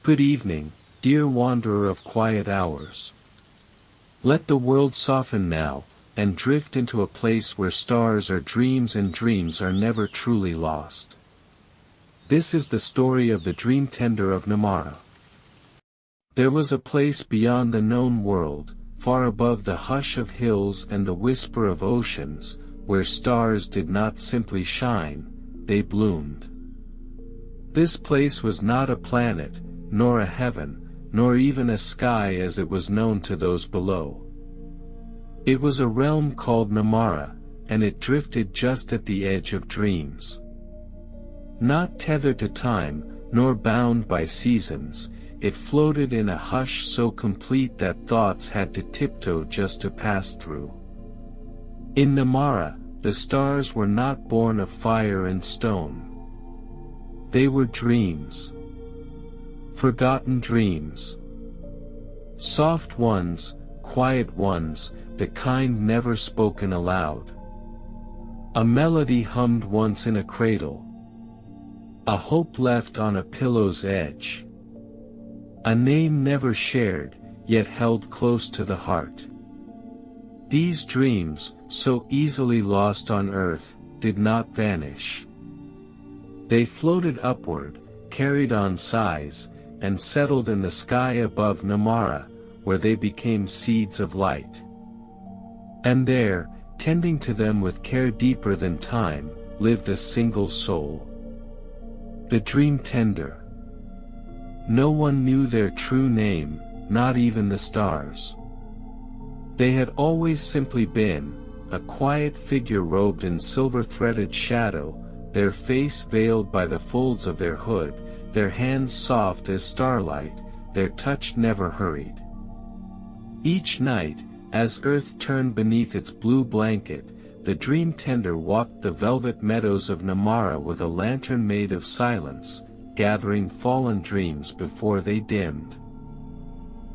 Good evening, dear wanderer of quiet hours. Let the world soften now, and drift into a place where stars are dreams and dreams are never truly lost. This is the story of the Dream-Tender of Namarra. There was a place beyond the known world, far above the hush of hills and the whisper of oceans, where stars did not simply shine, they bloomed. This place was not a planet, nor a heaven, nor even a sky as it was known to those below. It was a realm called Namarra, and it drifted just at the edge of dreams. Not tethered to time, nor bound by seasons, it floated in a hush so complete that thoughts had to tiptoe just to pass through. In Namarra, the stars were not born of fire and stone. They were dreams. Forgotten dreams. Soft ones, quiet ones, the kind never spoken aloud. A melody hummed once in a cradle. A hope left on a pillow's edge. A name never shared, yet held close to the heart. These dreams, so easily lost on earth, did not vanish. They floated upward, carried on sighs, and settled in the sky above Namarra, where they became seeds of light. And there, tending to them with care deeper than time, lived a single soul. The Dream-Tender. No one knew their true name, not even the stars. They had always simply been, a quiet figure robed in silver-threaded shadow, their face veiled by the folds of their hood, their hands soft as starlight, their touch never hurried. Each night, as earth turned beneath its blue blanket, the Dream-Tender walked the velvet meadows of Namarra with a lantern made of silence, gathering fallen dreams before they dimmed.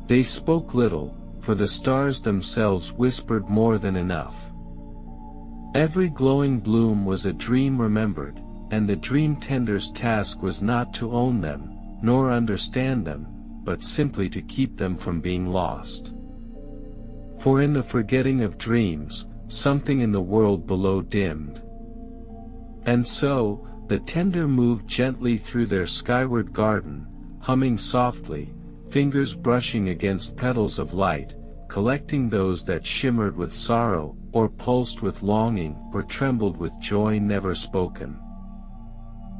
They spoke little, for the stars themselves whispered more than enough. Every glowing bloom was a dream remembered, and the Dream-Tender's task was not to own them, nor understand them, but simply to keep them from being lost. For in the forgetting of dreams, something in the world below dimmed. And so, the tender moved gently through their skyward garden, humming softly, fingers brushing against petals of light, collecting those that shimmered with sorrow, or pulsed with longing, or trembled with joy never spoken.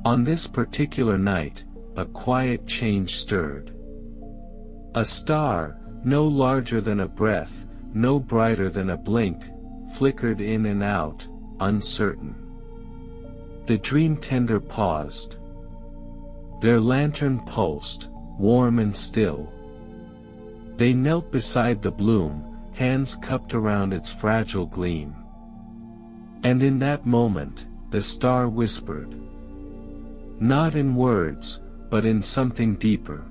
On this particular night, a quiet change stirred. A star, no larger than a breath, no brighter than a blink, flickered in and out, uncertain. The Dream-Tender paused. Their lantern pulsed, warm and still. They knelt beside the bloom, hands cupped around its fragile gleam. And in that moment, the star whispered. Not in words, but in something deeper.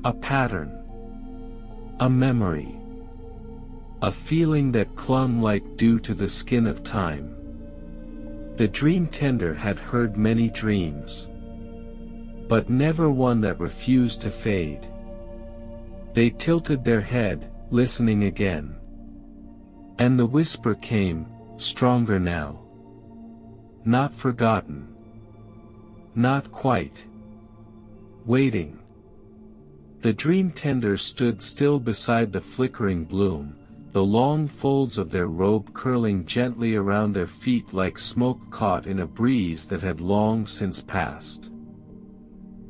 A pattern. A memory. A feeling that clung like dew to the skin of time. The Dream-Tender had heard many dreams, but never one that refused to fade. They tilted their head, listening again. And the whisper came, stronger now. Not forgotten. Not quite. Waiting. The Dream-Tender stood still beside the flickering bloom, the long folds of their robe curling gently around their feet like smoke caught in a breeze that had long since passed.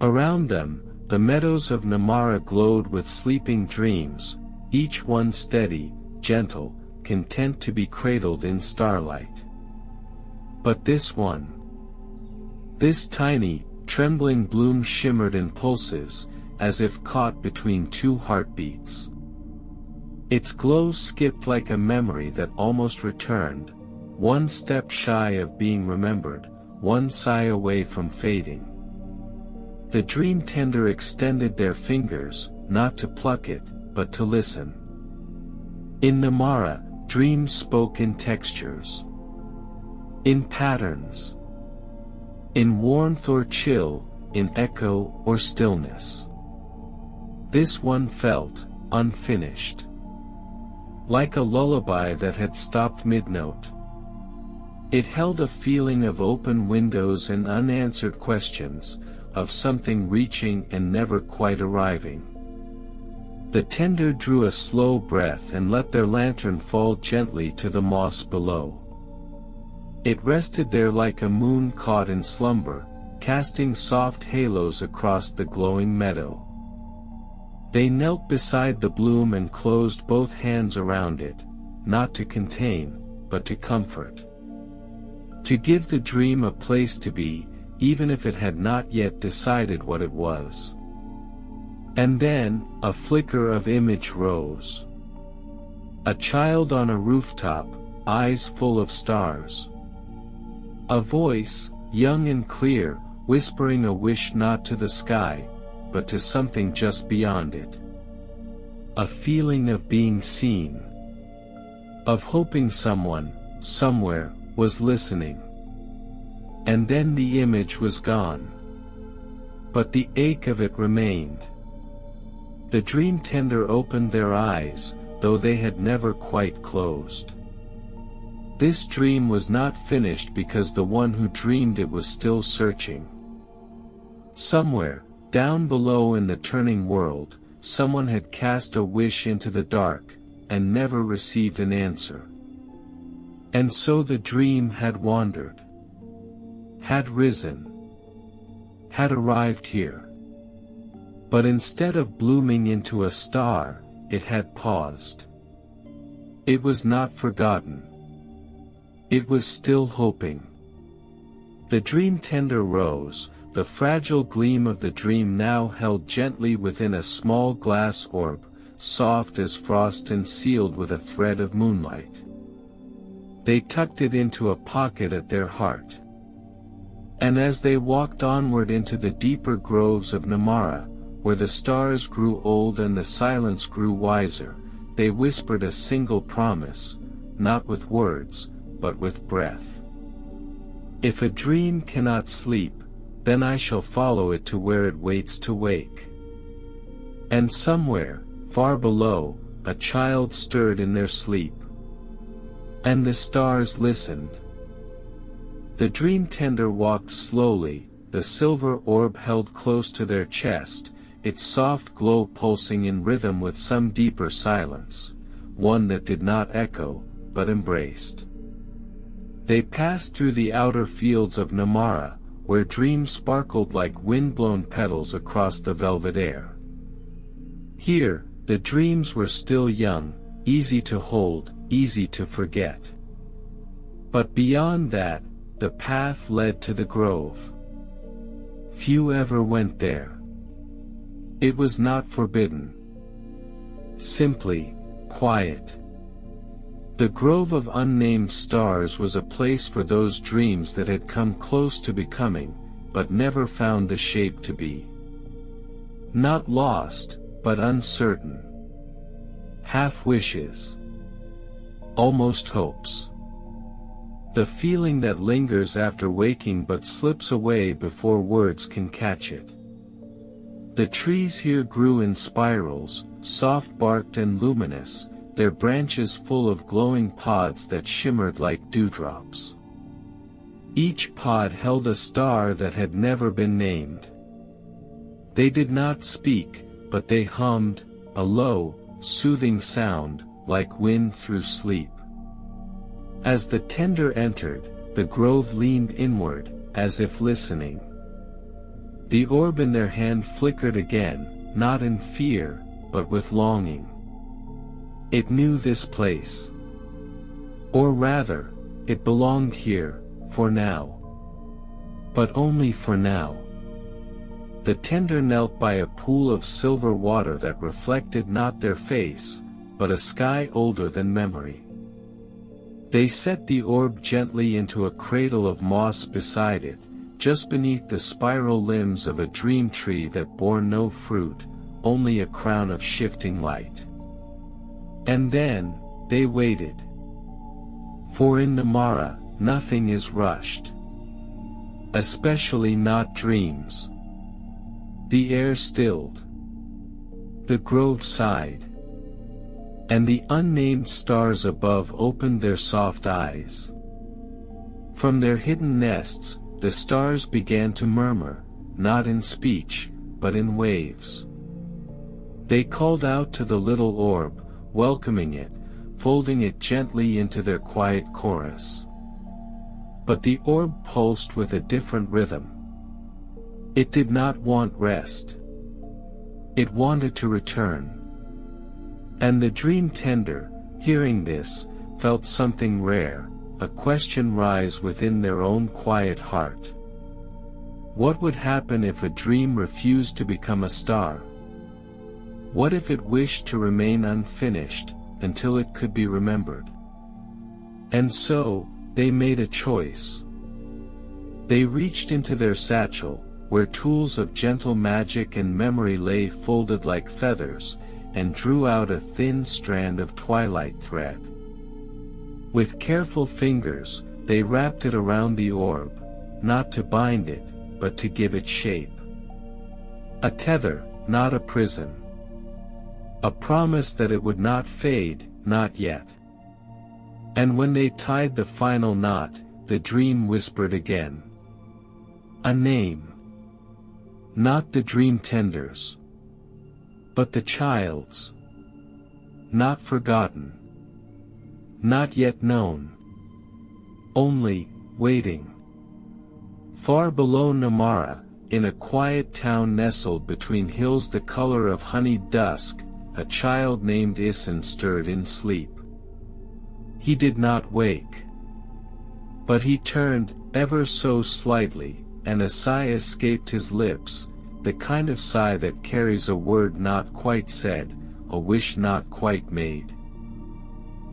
Around them, the meadows of Namarra glowed with sleeping dreams, each one steady, gentle, content to be cradled in starlight. But this one, this tiny, trembling bloom shimmered in pulses, as if caught between two heartbeats. Its glow skipped like a memory that almost returned, one step shy of being remembered, one sigh away from fading. The Dream-Tender extended their fingers, not to pluck it, but to listen. In Namarra, dreams spoke in textures. In patterns. In warmth or chill, in echo or stillness. This one felt unfinished, like a lullaby that had stopped mid-note. It held a feeling of open windows and unanswered questions, of something reaching and never quite arriving. The tender drew a slow breath and let their lantern fall gently to the moss below. It rested there like a moon caught in slumber, casting soft halos across the glowing meadow. They knelt beside the bloom and closed both hands around it, not to contain, but to comfort. To give the dream a place to be, even if it had not yet decided what it was. And then, a flicker of image rose. A child on a rooftop, eyes full of stars. A voice, young and clear, whispering a wish not to the sky, but to something just beyond it. A feeling of being seen. Of hoping someone, somewhere, was listening. And then the image was gone. But the ache of it remained. The Dream-Tender opened their eyes, though they had never quite closed. This dream was not finished because the one who dreamed it was still searching. Somewhere, down below in the turning world, someone had cast a wish into the dark, and never received an answer. And so the dream had wandered. Had risen. Had arrived here. But instead of blooming into a star, it had paused. It was not forgotten. It was still hoping. The Dream-Tender rose, the fragile gleam of the dream now held gently within a small glass orb, soft as frost and sealed with a thread of moonlight. They tucked it into a pocket at their heart. And as they walked onward into the deeper groves of Namarra, where the stars grew old and the silence grew wiser, they whispered a single promise, not with words, but with breath. If a dream cannot sleep, then I shall follow it to where it waits to wake. And somewhere, far below, a child stirred in their sleep. And the stars listened. The Dream-Tender walked slowly, the silver orb held close to their chest, its soft glow pulsing in rhythm with some deeper silence, one that did not echo, but embraced. They passed through the outer fields of Namarra, where dreams sparkled like wind-blown petals across the velvet air. Here, the dreams were still young, easy to hold, easy to forget. But beyond that, the path led to the grove. Few ever went there. It was not forbidden. Simply, quiet. The grove of unnamed stars was a place for those dreams that had come close to becoming, but never found the shape to be. Not lost, but uncertain. Half wishes. Almost hopes. The feeling that lingers after waking but slips away before words can catch it. The trees here grew in spirals, soft-barked and luminous, their branches full of glowing pods that shimmered like dewdrops. Each pod held a star that had never been named. They did not speak, but they hummed, a low, soothing sound, like wind through sleep. As the tender entered, the grove leaned inward, as if listening. The orb in their hand flickered again, not in fear, but with longing. It knew this place. Or rather, it belonged here, for now. But only for now. The tender knelt by a pool of silver water that reflected not their face, but a sky older than memory. They set the orb gently into a cradle of moss beside it, just beneath the spiral limbs of a dream tree that bore no fruit, only a crown of shifting light. And then, they waited. For in Namarra, nothing is rushed. Especially not dreams. The air stilled. The grove sighed. And the unnamed stars above opened their soft eyes. From their hidden nests, the stars began to murmur, not in speech, but in waves. They called out to the little orb, welcoming it, folding it gently into their quiet chorus. But the orb pulsed with a different rhythm. It did not want rest. It wanted to return. And the Dream-Tender, hearing this, felt something rare, a question rise within their own quiet heart. What would happen if a dream refused to become a star? What if it wished to remain unfinished, until it could be remembered? And so, they made a choice. They reached into their satchel, where tools of gentle magic and memory lay folded like feathers, and drew out a thin strand of twilight thread. With careful fingers, they wrapped it around the orb, not to bind it, but to give it shape. A tether, not a prison. A promise that it would not fade, not yet. And when they tied the final knot, the dream whispered again. A name. Not the Dream-Tender's, but the child's. Not forgotten. Not yet known. Only, waiting. Far below Namarra, in a quiet town nestled between hills the color of honeyed dusk, a child named Isin stirred in sleep. He did not wake. But he turned, ever so slightly, and a sigh escaped his lips, the kind of sigh that carries a word not quite said, a wish not quite made.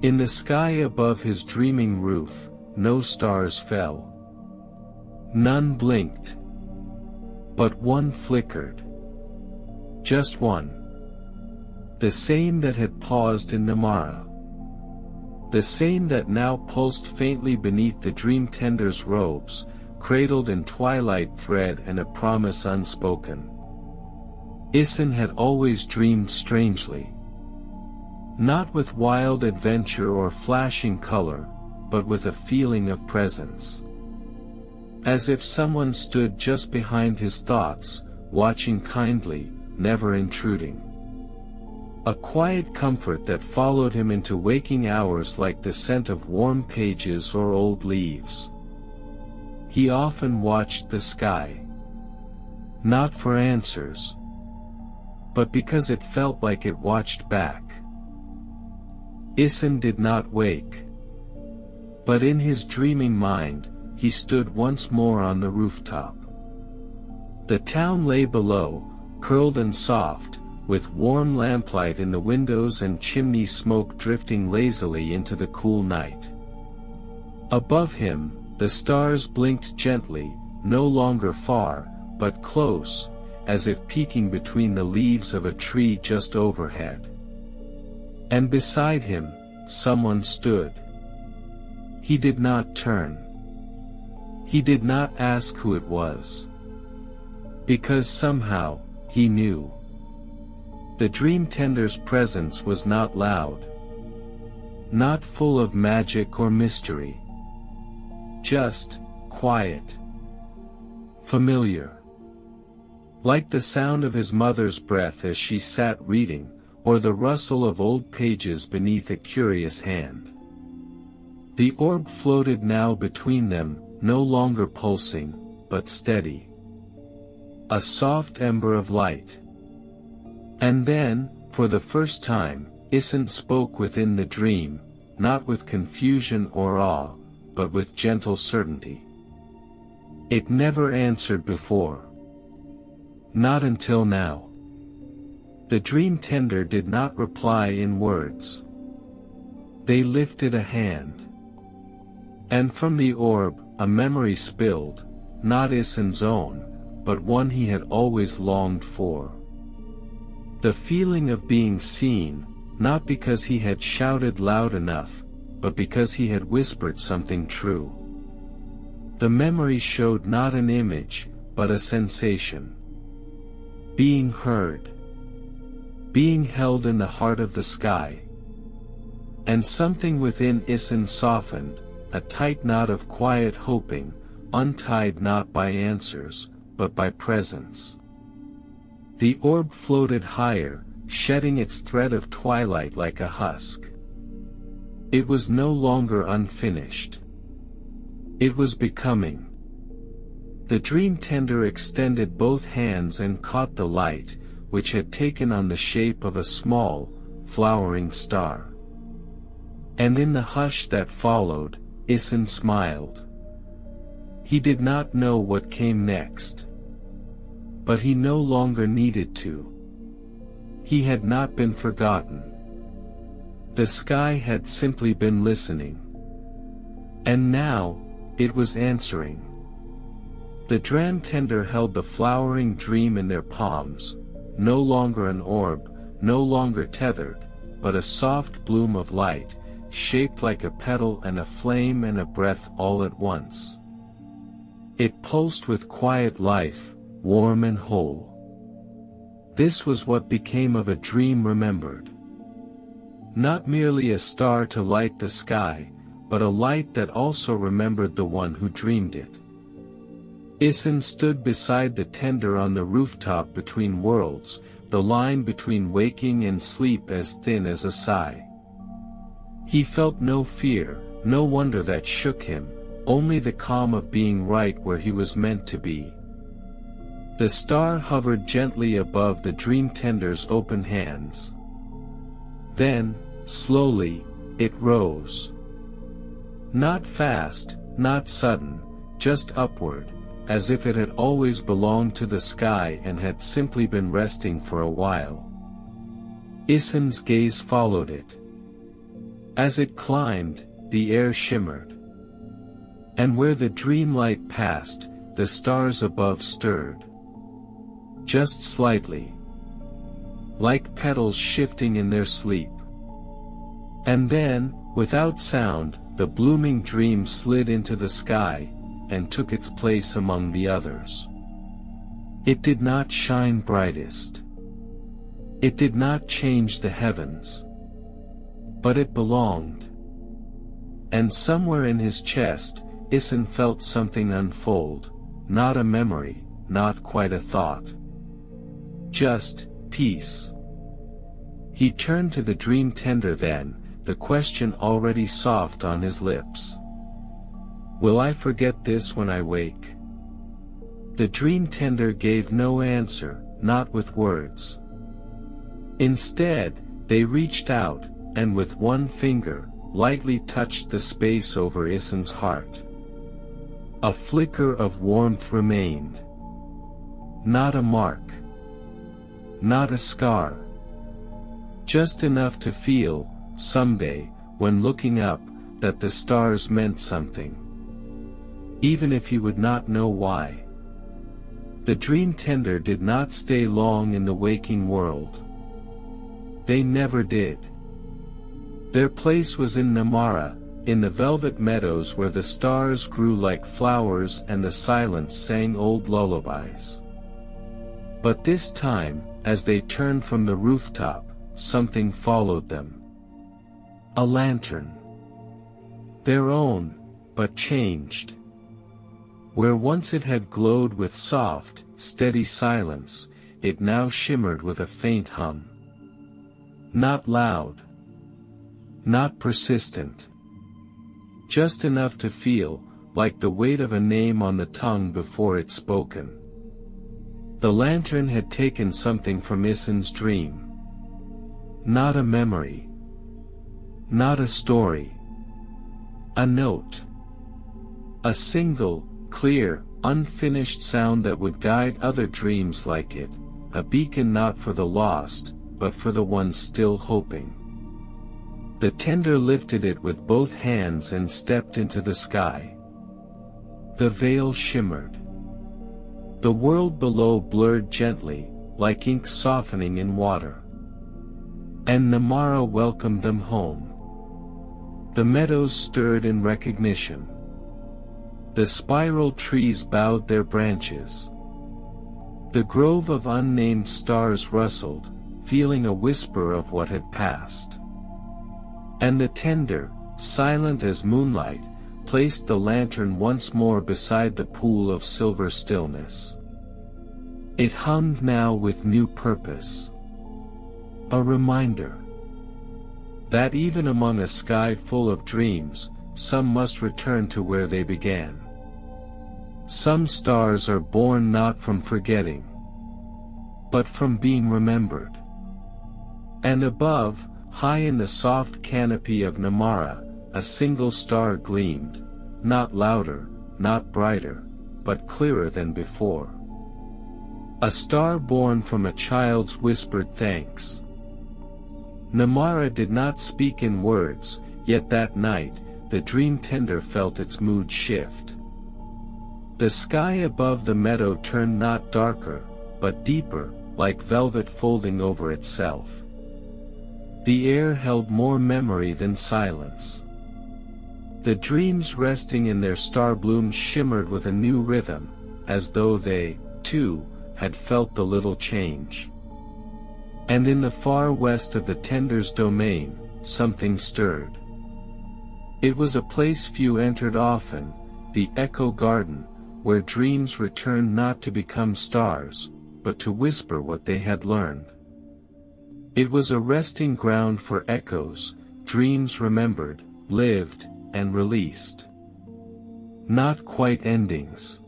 In the sky above his dreaming roof, no stars fell. None blinked. But one flickered. Just one. The same that had paused in Namarra. The same that now pulsed faintly beneath the Dream-Tender's robes, cradled in twilight thread and a promise unspoken. Isin had always dreamed strangely. Not with wild adventure or flashing color, but with a feeling of presence. As if someone stood just behind his thoughts, watching kindly, never intruding. A quiet comfort that followed him into waking hours like the scent of warm pages or old leaves. He often watched the sky. Not for answers, but because it felt like it watched back. Isin did not wake. But in his dreaming mind, he stood once more on the rooftop. The town lay below, curled and soft, with warm lamplight in the windows and chimney smoke drifting lazily into the cool night. Above him, the stars blinked gently, no longer far, but close, as if peeking between the leaves of a tree just overhead. And beside him, someone stood. He did not turn. He did not ask who it was. Because somehow, he knew. The Dream-Tender's presence was not loud. Not full of magic or mystery. Just, quiet. Familiar. Like the sound of his mother's breath as she sat reading, or the rustle of old pages beneath a curious hand. The orb floated now between them, no longer pulsing, but steady. A soft ember of light. And then, for the first time, Isin spoke within the dream, not with confusion or awe, but with gentle certainty. It never answered before. Not until now. The Dream-Tender did not reply in words. They lifted a hand. And from the orb, a memory spilled, not Isin's own, but one he had always longed for. The feeling of being seen, not because he had shouted loud enough, but because he had whispered something true. The memory showed not an image, but a sensation. Being heard. being held in the heart of the sky. And something within Isin softened, a tight knot of quiet hoping, untied not by answers, but by presence. The orb floated higher, shedding its thread of twilight like a husk. It was no longer unfinished. It was becoming. The Dream-Tender extended both hands and caught the light, which had taken on the shape of a small, flowering star. And in the hush that followed, Isin smiled. He did not know what came next. But he no longer needed to. He had not been forgotten. The sky had simply been listening. And now, it was answering. The Dream-Tender held the flowering dream in their palms, no longer an orb, no longer tethered, but a soft bloom of light, shaped like a petal and a flame and a breath all at once. It pulsed with quiet life, warm and whole. This was what became of a dream remembered. Not merely a star to light the sky, but a light that also remembered the one who dreamed it. Isin stood beside the tender on the rooftop between worlds, the line between waking and sleep as thin as a sigh. He felt no fear, no wonder that shook him, only the calm of being right where he was meant to be. The star hovered gently above the Dream-Tender's open hands. Then, slowly, it rose. Not fast, not sudden, just upward, as if it had always belonged to the sky and had simply been resting for a while. Isin's gaze followed it. As it climbed, the air shimmered. And where the dreamlight passed, the stars above stirred. Just slightly. Like petals shifting in their sleep. And then, without sound, the blooming dream slid into the sky, and took its place among the others. It did not shine brightest. It did not change the heavens. But it belonged. And somewhere in his chest, Isin felt something unfold, not a memory, not quite a thought. Just, peace. He turned to the Dream-Tender then, the question already soft on his lips. Will I forget this when I wake? The Dream-Tender gave no answer, not with words. Instead, they reached out, and with one finger, lightly touched the space over Isin's heart. A flicker of warmth remained. Not a mark. Not a scar. Just enough to feel, someday, when looking up, that the stars meant something. Even if he would not know why. The Dream-Tender did not stay long in the waking world. They never did. Their place was in Namarra, in the velvet meadows where the stars grew like flowers and the silence sang old lullabies. But this time, as they turned from the rooftop, something followed them. A lantern. Their own, but changed. Where once it had glowed with soft, steady silence, it now shimmered with a faint hum. Not loud. Not persistent. Just enough to feel, like the weight of a name on the tongue before it's spoken. The lantern had taken something from Isin's dream. Not a memory. Not a story. A note. A single, clear, unfinished sound that would guide other dreams like it, a beacon not for the lost, but for the ones still hoping. The tender lifted it with both hands and stepped into the sky. The veil shimmered. The world below blurred gently, like ink softening in water. And Namarra welcomed them home. The meadows stirred in recognition. The spiral trees bowed their branches. The grove of unnamed stars rustled, feeling a whisper of what had passed. And the tender, silent as moonlight, placed the lantern once more beside the pool of silver stillness. It hummed now with new purpose. A reminder that even among a sky full of dreams, some must return to where they began. Some stars are born not from forgetting, but from being remembered. And above, high in the soft canopy of Namarra, a single star gleamed, not louder, not brighter, but clearer than before. A star born from a child's whispered thanks. Namarra did not speak in words, yet that night, the Dream-Tender felt its mood shift. The sky above the meadow turned not darker, but deeper, like velvet folding over itself. The air held more memory than silence. The dreams resting in their star blooms shimmered with a new rhythm, as though they, too, had felt the little change. And in the far west of the tender's domain, something stirred. It was a place few entered often, the echo garden, where dreams returned not to become stars, but to whisper what they had learned. It was a resting ground for echoes, dreams remembered, lived, and released. Not quite endings.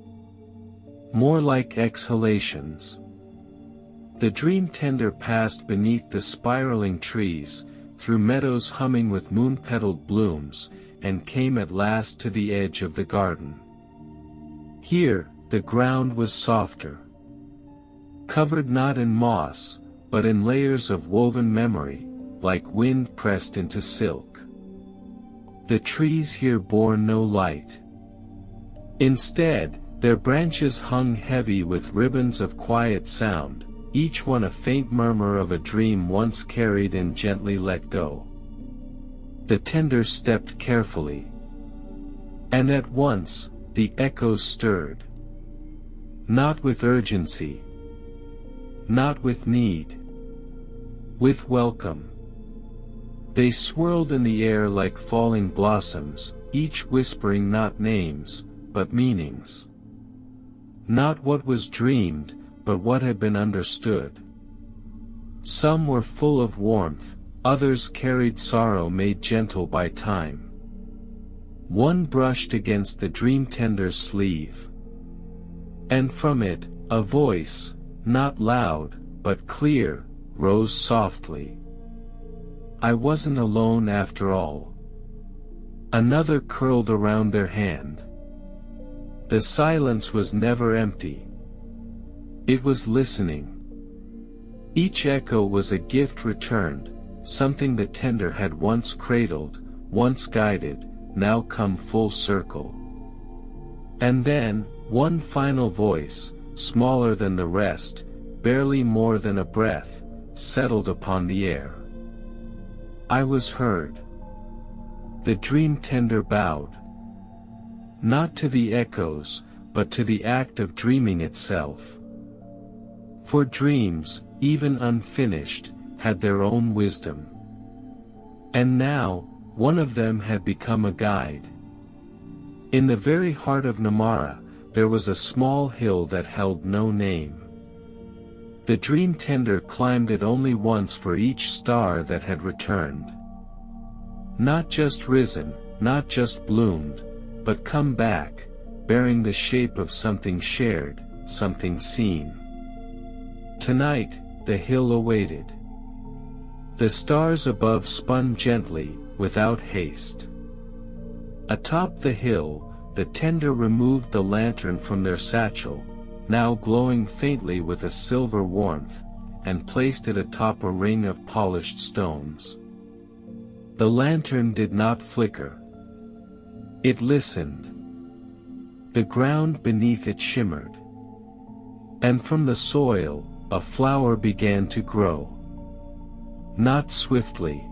More like exhalations. The Dream-Tender passed beneath the spiraling trees, through meadows humming with moon-petaled blooms, and came at last to the edge of the garden. Here, the ground was softer. Covered not in moss, but in layers of woven memory, like wind pressed into silk. The trees here bore no light. Instead, their branches hung heavy with ribbons of quiet sound, each one a faint murmur of a dream once carried and gently let go. The tender stepped carefully. And at once, the echoes stirred. Not with urgency. Not with need. With welcome. They swirled in the air like falling blossoms, each whispering not names, but meanings. Not what was dreamed, but what had been understood. Some were full of warmth, others carried sorrow made gentle by time. One brushed against the Dream-Tender's sleeve. And from it, a voice, not loud, but clear, rose softly. I wasn't alone after all. Another curled around their hand. The silence was never empty. It was listening. Each echo was a gift returned, something the tender had once cradled, once guided, now come full circle. And then, one final voice, smaller than the rest, barely more than a breath, settled upon the air. I was heard. The Dream-Tender bowed. Not to the echoes, but to the act of dreaming itself. For dreams, even unfinished, had their own wisdom. And now, one of them had become a guide. In the very heart of Namarra, there was a small hill that held no name. The Dream-Tender climbed it only once for each star that had returned. Not just risen, not just bloomed, but come back, bearing the shape of something shared, something seen. Tonight, the hill awaited. The stars above spun gently, without haste. Atop the hill, the tender removed the lantern from their satchel, now glowing faintly with a silver warmth, and placed it atop a ring of polished stones. The lantern did not flicker. It listened. The ground beneath it shimmered. And from the soil, a flower began to grow. Not swiftly.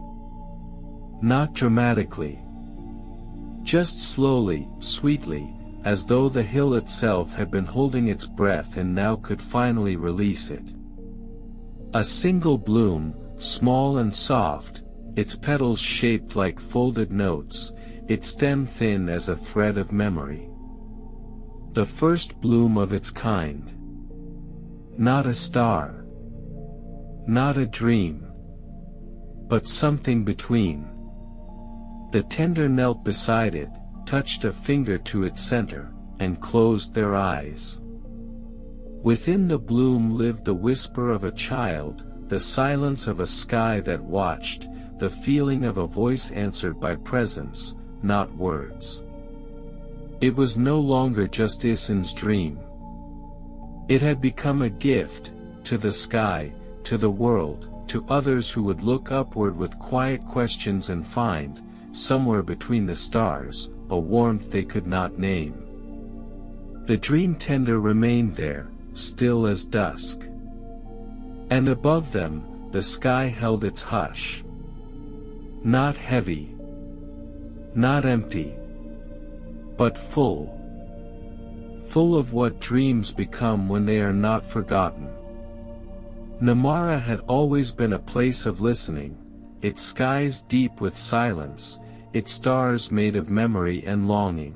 Not dramatically. Just slowly, sweetly, as though the hill itself had been holding its breath and now could finally release it. A single bloom, small and soft, its petals shaped like folded notes, its stem thin as a thread of memory. The first bloom of its kind. Not a star. Not a dream. But something between. The tender knelt beside it, touched a finger to its center, and closed their eyes. Within the bloom lived the whisper of a child, the silence of a sky that watched, the feeling of a voice answered by presence, not words. It was no longer just Isen's dream. It had become a gift, to the sky, to the world, to others who would look upward with quiet questions and find, somewhere between the stars, a warmth they could not name. The Dream-Tender remained there, still as dusk. And above them, the sky held its hush. Not heavy. Not empty. But full. Full of what dreams become when they are not forgotten. Namarra had always been a place of listening, its skies deep with silence, its stars made of memory and longing.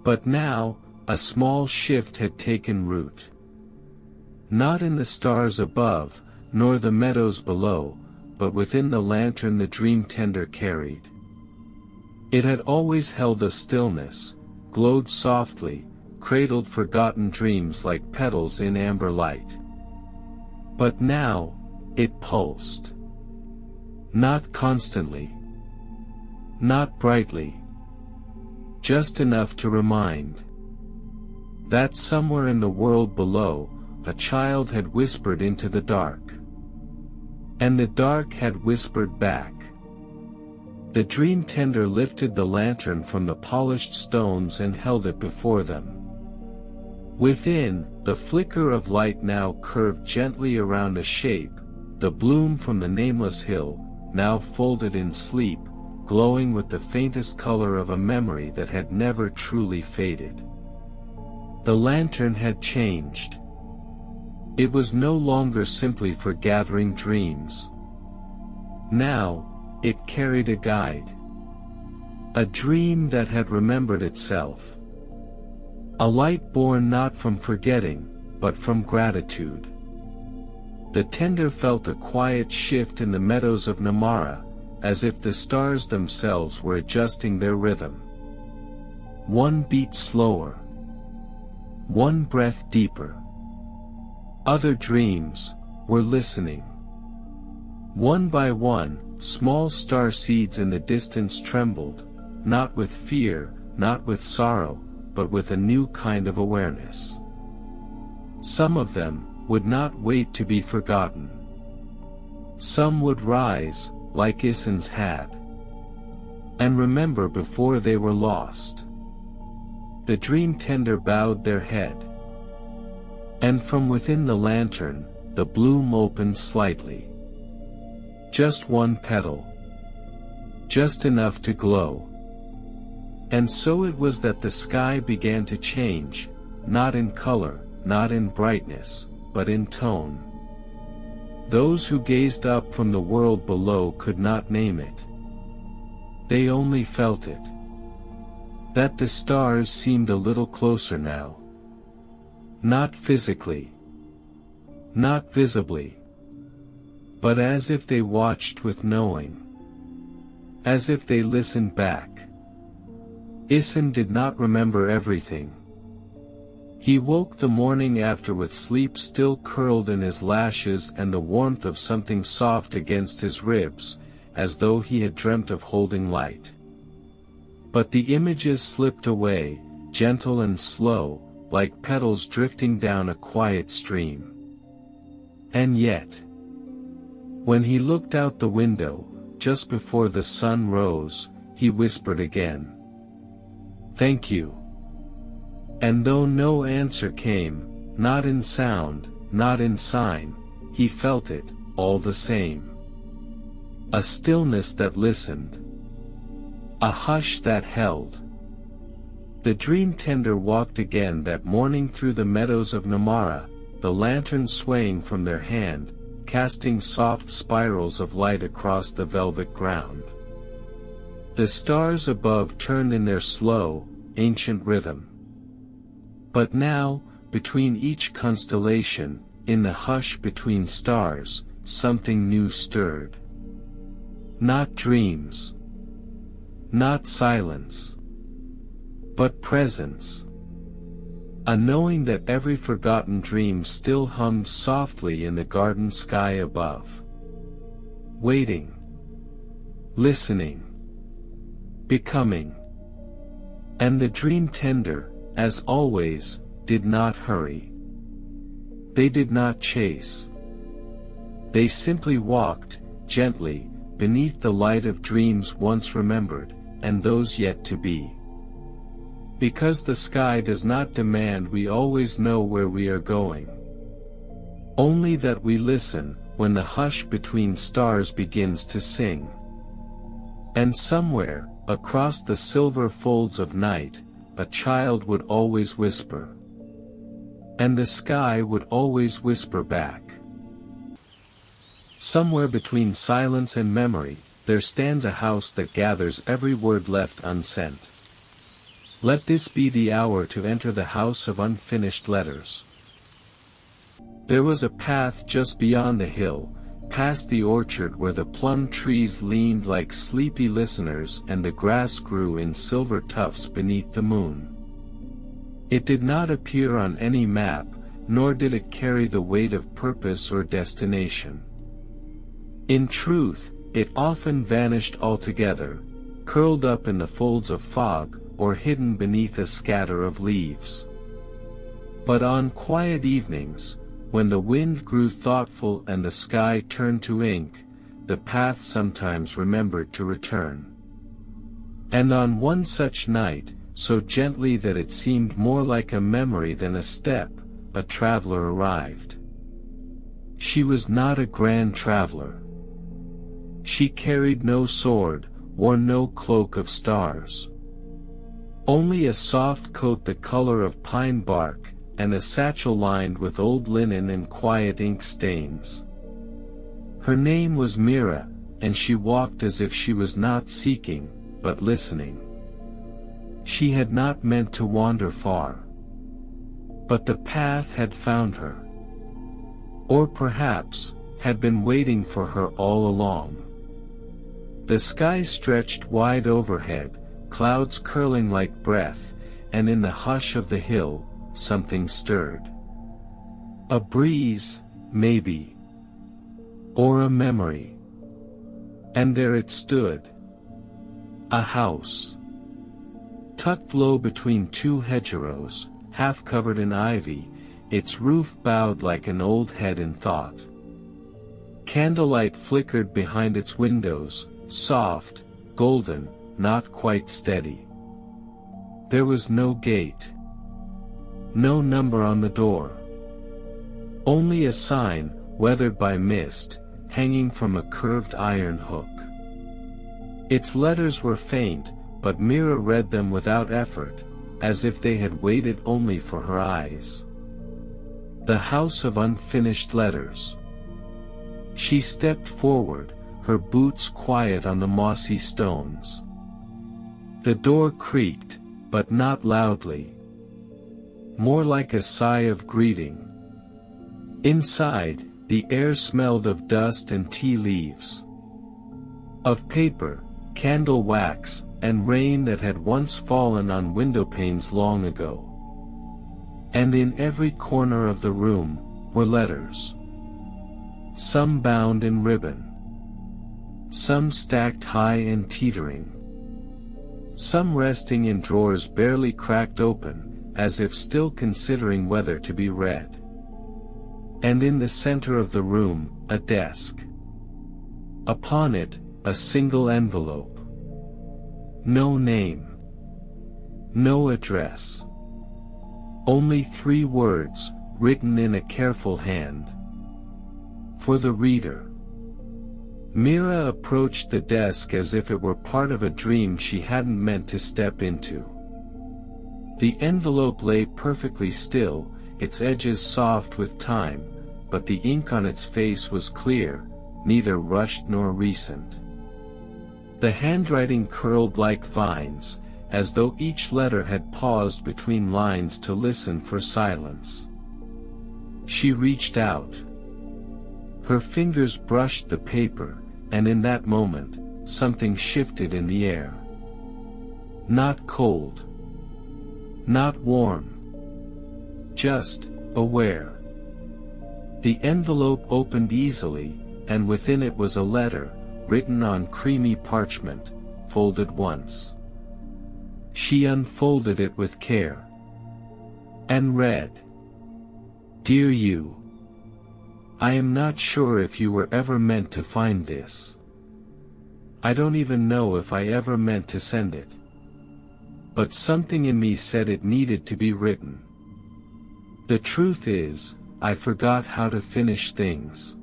But now, a small shift had taken root. Not in the stars above, nor the meadows below, but within the lantern the Dream-Tender carried. It had always held a stillness, glowed softly, cradled forgotten dreams like petals in amber light. But now, it pulsed. Not constantly. Not brightly. Just enough to remind that somewhere in the world below, a child had whispered into the dark. And the dark had whispered back. The Dream-Tender lifted the lantern from the polished stones and held it before them. Within, the flicker of light now curved gently around a shape, the bloom from the nameless hill, now folded in sleep, glowing with the faintest color of a memory that had never truly faded. The lantern had changed. It was no longer simply for gathering dreams. Now, it carried a guide. A dream that had remembered itself. A light born not from forgetting, but from gratitude. The tender felt a quiet shift in the meadows of Namarra, as if the stars themselves were adjusting their rhythm. One beat slower. One breath deeper. Other dreams were listening. One by one, small star seeds in the distance trembled, not with fear, not with sorrow, but with a new kind of awareness. Some of them would not wait to be forgotten. Some would rise, like Isen's had, and remember before they were lost. The Dream-Tender bowed their head. And from within the lantern, the bloom opened slightly. Just one petal. Just enough to glow. And so it was that the sky began to change, not in color, not in brightness, but in tone. Those who gazed up from the world below could not name it. They only felt it. That the stars seemed a little closer now. Not physically. Not visibly. But as if they watched with knowing. As if they listened back. Isen did not remember everything. He woke the morning after with sleep still curled in his lashes and the warmth of something soft against his ribs, as though he had dreamt of holding light. But the images slipped away, gentle and slow, like petals drifting down a quiet stream. And yet, when he looked out the window, just before the sun rose, he whispered again, "Thank you." And though no answer came, not in sound, not in sign, he felt it, all the same. A stillness that listened. A hush that held. The Dream-Tender walked again that morning through the meadows of Namarra, the lantern swaying from their hand, casting soft spirals of light across the velvet ground. The stars above turned in their slow, ancient rhythm. But now, between each constellation, in the hush between stars, something new stirred. Not dreams. Not silence. But presence. A knowing that every forgotten dream still hummed softly in the garden sky above. Waiting. Listening. Becoming. And the Dream-Tender, as always, did not hurry. They did not chase. They simply walked, gently, beneath the light of dreams once remembered, and those yet to be. Because the sky does not demand we always know where we are going. Only that we listen, when the hush between stars begins to sing. And somewhere, across the silver folds of night, a child would always whisper. And the sky would always whisper back. Somewhere between silence and memory, there stands a house that gathers every word left unsent. Let this be the hour to enter the house of unfinished letters. There was a path just beyond the hill, past the orchard where the plum trees leaned like sleepy listeners and the grass grew in silver tufts beneath the moon. It did not appear on any map, nor did it carry the weight of purpose or destination. In truth, it often vanished altogether, curled up in the folds of fog, or hidden beneath a scatter of leaves. But on quiet evenings, when the wind grew thoughtful and the sky turned to ink, the path sometimes remembered to return. And on one such night, so gently that it seemed more like a memory than a step, a traveler arrived. She was not a grand traveler. She carried no sword, wore no cloak of stars. Only a soft coat the color of pine bark, and a satchel lined with old linen and quiet ink stains. Her name was Mira, and she walked as if she was not seeking, but listening. She had not meant to wander far. But the path had found her. Or perhaps, had been waiting for her all along. The sky stretched wide overhead, clouds curling like breath, and in the hush of the hill, something stirred. A breeze, maybe. Or a memory. And there it stood. A house. Tucked low between two hedgerows, half covered in ivy, its roof bowed like an old head in thought. Candlelight flickered behind its windows, soft, golden, not quite steady. There was no gate. No number on the door. Only a sign, weathered by mist, hanging from a curved iron hook. Its letters were faint, but Mira read them without effort, as if they had waited only for her eyes. The house of unfinished letters. She stepped forward, her boots quiet on the mossy stones. The door creaked, but not loudly. More like a sigh of greeting. Inside, the air smelled of dust and tea leaves. Of paper, candle wax, and rain that had once fallen on windowpanes long ago. And in every corner of the room, were letters. Some bound in ribbon. Some stacked high and teetering. Some resting in drawers barely cracked open, as if still considering whether to be read. And in the center of the room, a desk. Upon it, a single envelope. No name. No address. Only 3 words, written in a careful hand. For the reader. Mira approached the desk as if it were part of a dream she hadn't meant to step into. The envelope lay perfectly still, its edges soft with time, but the ink on its face was clear, neither rushed nor recent. The handwriting curled like vines, as though each letter had paused between lines to listen for silence. She reached out. Her fingers brushed the paper, and in that moment, something shifted in the air. Not cold. Not warm. Just aware. The envelope opened easily, and within it was a letter, written on creamy parchment, folded once. She unfolded it with care. And read. Dear you. I am not sure if you were ever meant to find this. I don't even know if I ever meant to send it. But something in me said it needed to be written. The truth is, I forgot how to finish things.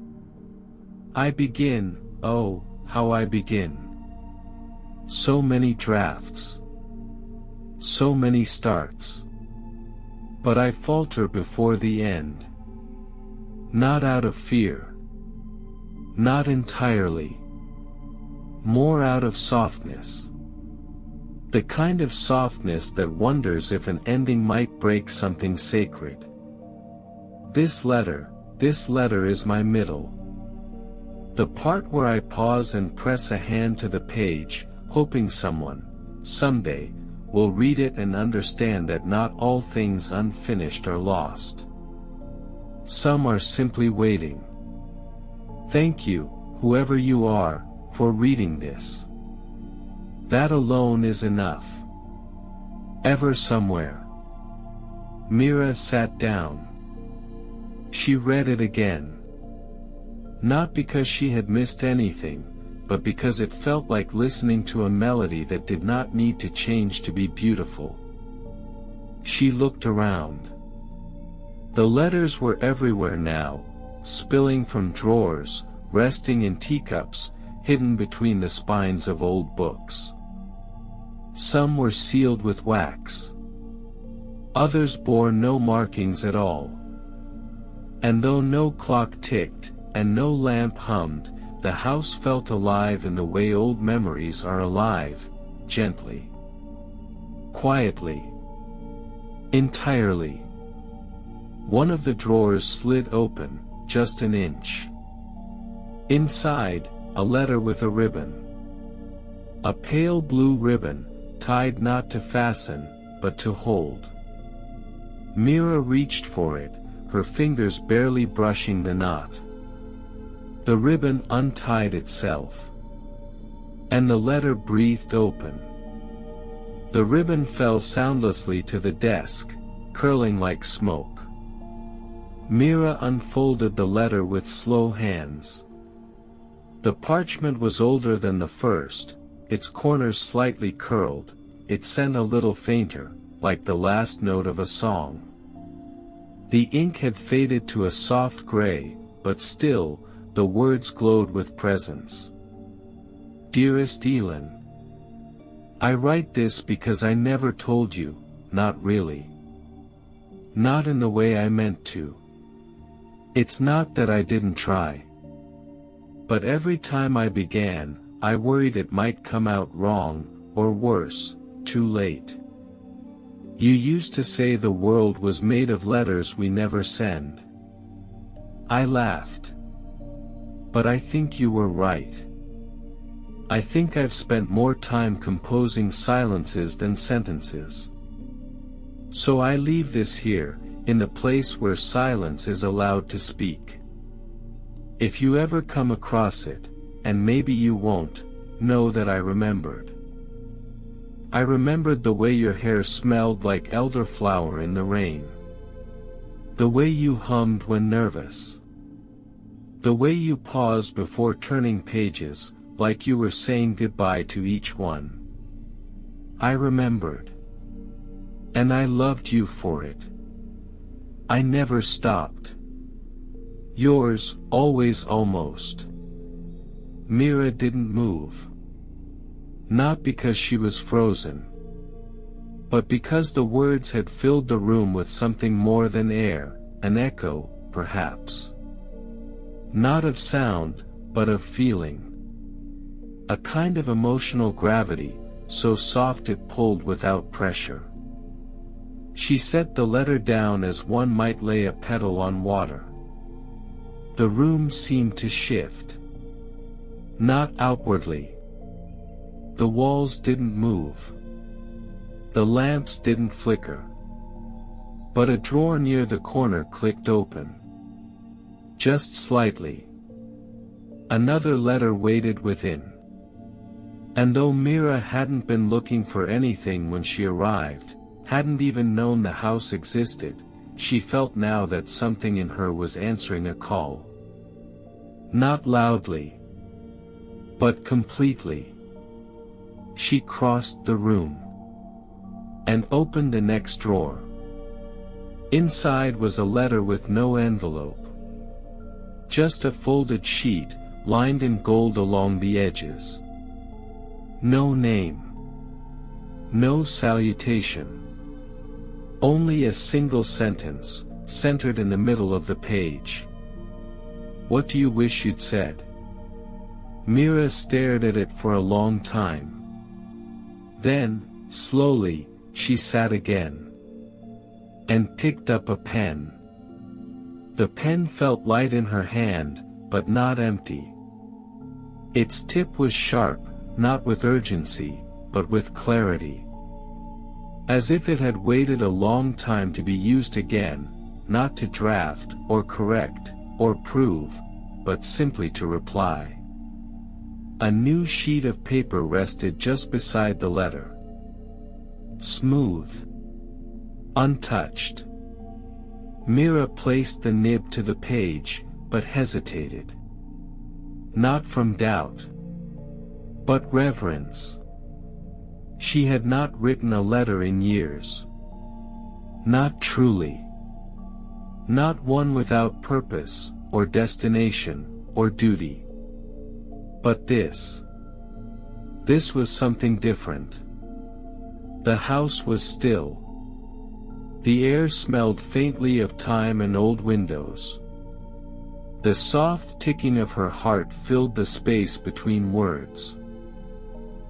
I begin, oh, how I begin. So many drafts. So many starts. But I falter before the end. Not out of fear. Not entirely. More out of softness. The kind of softness that wonders if an ending might break something sacred. This letter is my middle. The part where I pause and press a hand to the page, hoping someone, someday, will read it and understand that not all things unfinished are lost. Some are simply waiting. Thank you, whoever you are, for reading this. That alone is enough. Ever somewhere. Mira sat down. She read it again. Not because she had missed anything, but because it felt like listening to a melody that did not need to change to be beautiful. She looked around. The letters were everywhere now, spilling from drawers, resting in teacups, hidden between the spines of old books. Some were sealed with wax. Others bore no markings at all. And though no clock ticked, and no lamp hummed, the house felt alive in the way old memories are alive, gently. Quietly. Entirely. One of the drawers slid open, just an inch. Inside, a letter with a ribbon. A pale blue ribbon, tied not to fasten, but to hold. Mira reached for it, her fingers barely brushing the knot. The ribbon untied itself. And the letter breathed open. The ribbon fell soundlessly to the desk, curling like smoke. Mira unfolded the letter with slow hands. The parchment was older than the first, its corners slightly curled, it sent a little fainter, like the last note of a song. The ink had faded to a soft gray, but still, the words glowed with presence. Dearest Elin. I write this because I never told you, not really. Not in the way I meant to. It's not that I didn't try. But every time I began, I worried it might come out wrong, or worse, too late. You used to say the world was made of letters we never send. I laughed. But I think you were right. I think I've spent more time composing silences than sentences. So I leave this here, in the place where silence is allowed to speak. If you ever come across it, and maybe you won't, know that I remembered. I remembered the way your hair smelled like elderflower in the rain. The way you hummed when nervous. The way you paused before turning pages, like you were saying goodbye to each one. I remembered. And I loved you for it. I never stopped. Yours, always almost. Mira didn't move. Not because she was frozen. But because the words had filled the room with something more than air, an echo, perhaps. Not of sound, but of feeling. A kind of emotional gravity, so soft it pulled without pressure. She set the letter down as one might lay a petal on water. The room seemed to shift. Not outwardly. The walls didn't move. The lamps didn't flicker. But a drawer near the corner clicked open. Just slightly. Another letter waited within. And though Mira hadn't been looking for anything when she arrived, hadn't even known the house existed, she felt now that something in her was answering a call. Not loudly, but completely. She crossed the room and opened the next drawer. Inside was a letter with no envelope. Just a folded sheet, lined in gold along the edges. No name. No salutation. Only a single sentence, centered in the middle of the page. "What do you wish you'd said?" Mira stared at it for a long time. Then, slowly, she sat again. And picked up a pen. The pen felt light in her hand, but not empty. Its tip was sharp, not with urgency, but with clarity. As if it had waited a long time to be used again, not to draft, or correct, or prove, but simply to reply. A new sheet of paper rested just beside the letter. Smooth. Untouched. Mira placed the nib to the page, but hesitated. Not from doubt, but reverence. She had not written a letter in years. Not truly. Not one without purpose, or destination, or duty. But this. This was something different. The house was still. The air smelled faintly of time and old windows. The soft ticking of her heart filled the space between words.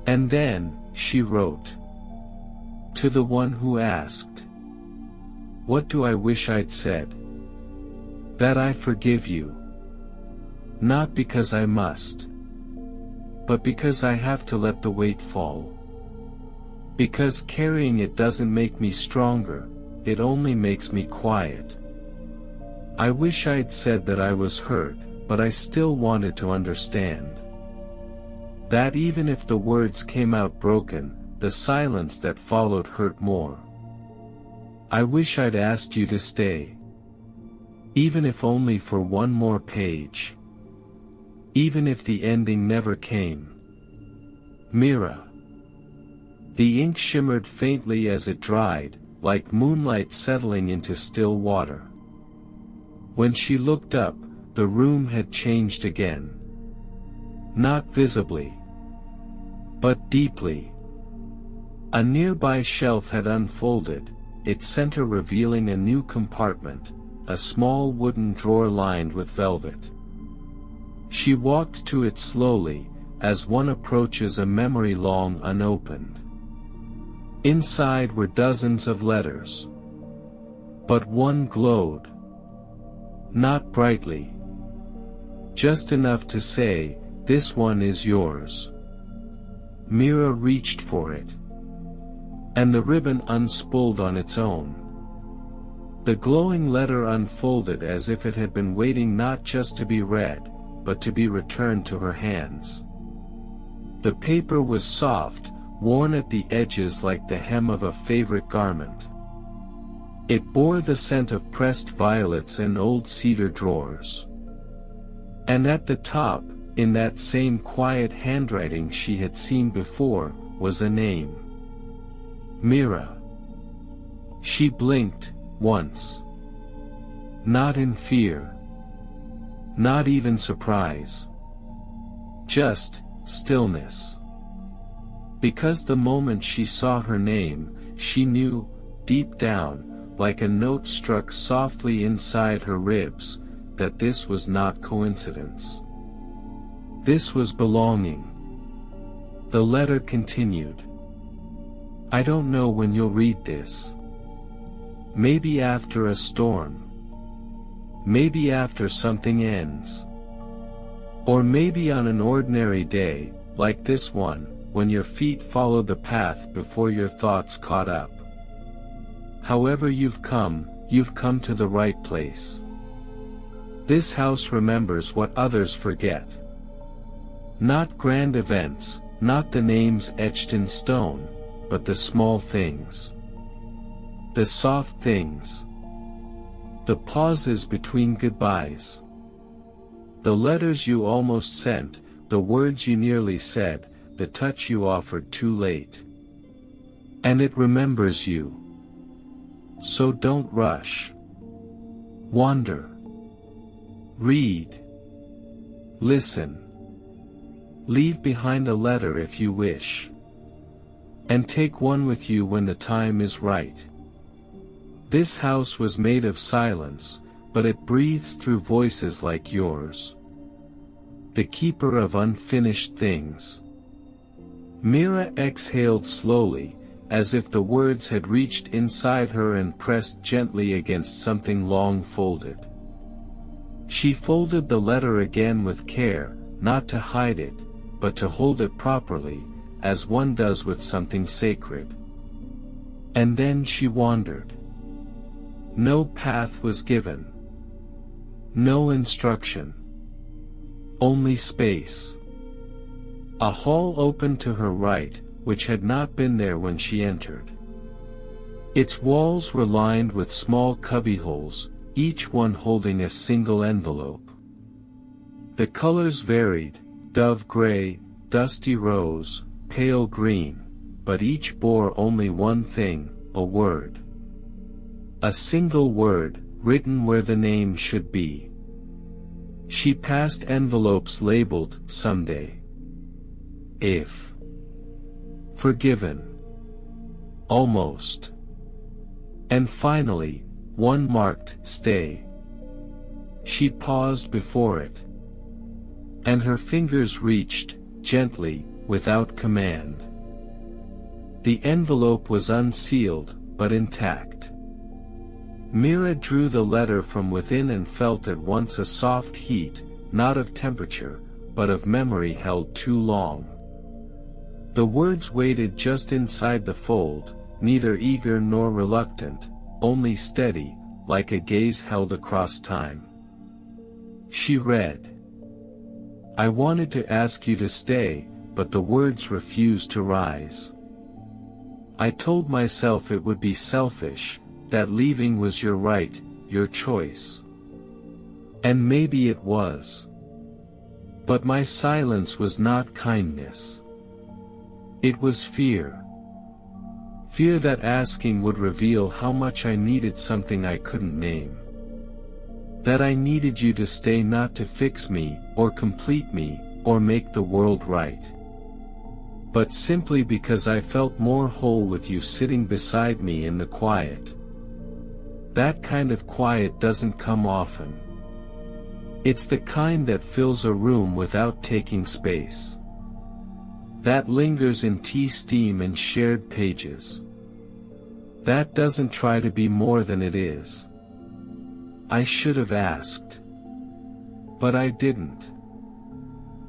And then, she wrote. To the one who asked. What do I wish I'd said? That I forgive you. Not because I must. But because I have to let the weight fall. Because carrying it doesn't make me stronger, it only makes me quiet. I wish I'd said that I was hurt, but I still wanted to understand. That even if the words came out broken, the silence that followed hurt more. I wish I'd asked you to stay. Even if only for one more page. Even if the ending never came. Mira. The ink shimmered faintly as it dried, like moonlight settling into still water. When she looked up, the room had changed again. Not visibly, but deeply. A nearby shelf had unfolded, its center revealing a new compartment, a small wooden drawer lined with velvet. She walked to it slowly, as one approaches a memory long unopened. Inside were dozens of letters. But one glowed. Not brightly. Just enough to say, this one is yours. Mira reached for it. And the ribbon unspooled on its own. The glowing letter unfolded as if it had been waiting not just to be read, but to be returned to her hands. The paper was soft, worn at the edges like the hem of a favorite garment. It bore the scent of pressed violets and old cedar drawers. And at the top, in that same quiet handwriting she had seen before, was a name. Mira. She blinked, once. Not in fear. Not even surprise. Just stillness. Because the moment she saw her name, she knew, deep down, like a note struck softly inside her ribs, that this was not coincidence. This was belonging. The letter continued. I don't know when you'll read this. Maybe after a storm. Maybe after something ends. Or maybe on an ordinary day, like this one, when your feet followed the path before your thoughts caught up. However you've come to the right place. This house remembers what others forget. Not grand events, not the names etched in stone, but the small things. The soft things. The pauses between goodbyes. The letters you almost sent, the words you nearly said, the touch you offered too late. And it remembers you. So don't rush. Wander. Read. Listen. Leave behind a letter if you wish. And take one with you when the time is right. This house was made of silence, but it breathes through voices like yours. The keeper of unfinished things. Mira exhaled slowly, as if the words had reached inside her and pressed gently against something long folded. She folded the letter again with care, not to hide it, but to hold it properly, as one does with something sacred. And then she wandered. No path was given. No instruction. Only space. A hall opened to her right, which had not been there when she entered. Its walls were lined with small cubbyholes, each one holding a single envelope. The colors varied, dove gray, dusty rose, pale green, but each bore only one thing, a word. A single word, written where the name should be. She passed envelopes labeled, someday. If. Forgiven. Almost. And finally, one marked, stay. She paused before it. And her fingers reached, gently, without command. The envelope was unsealed, but intact. Mira drew the letter from within and felt at once a soft heat, not of temperature, but of memory held too long. The words waited just inside the fold, neither eager nor reluctant, only steady, like a gaze held across time. She read. I wanted to ask you to stay, but the words refused to rise. I told myself it would be selfish, that leaving was your right, your choice. And maybe it was. But my silence was not kindness. It was fear. Fear that asking would reveal how much I needed something I couldn't name. That I needed you to stay not to fix me, or complete me, or make the world right. But simply because I felt more whole with you sitting beside me in the quiet. That kind of quiet doesn't come often. It's the kind that fills a room without taking space. That lingers in tea steam and shared pages. That doesn't try to be more than it is. I should have asked. But I didn't.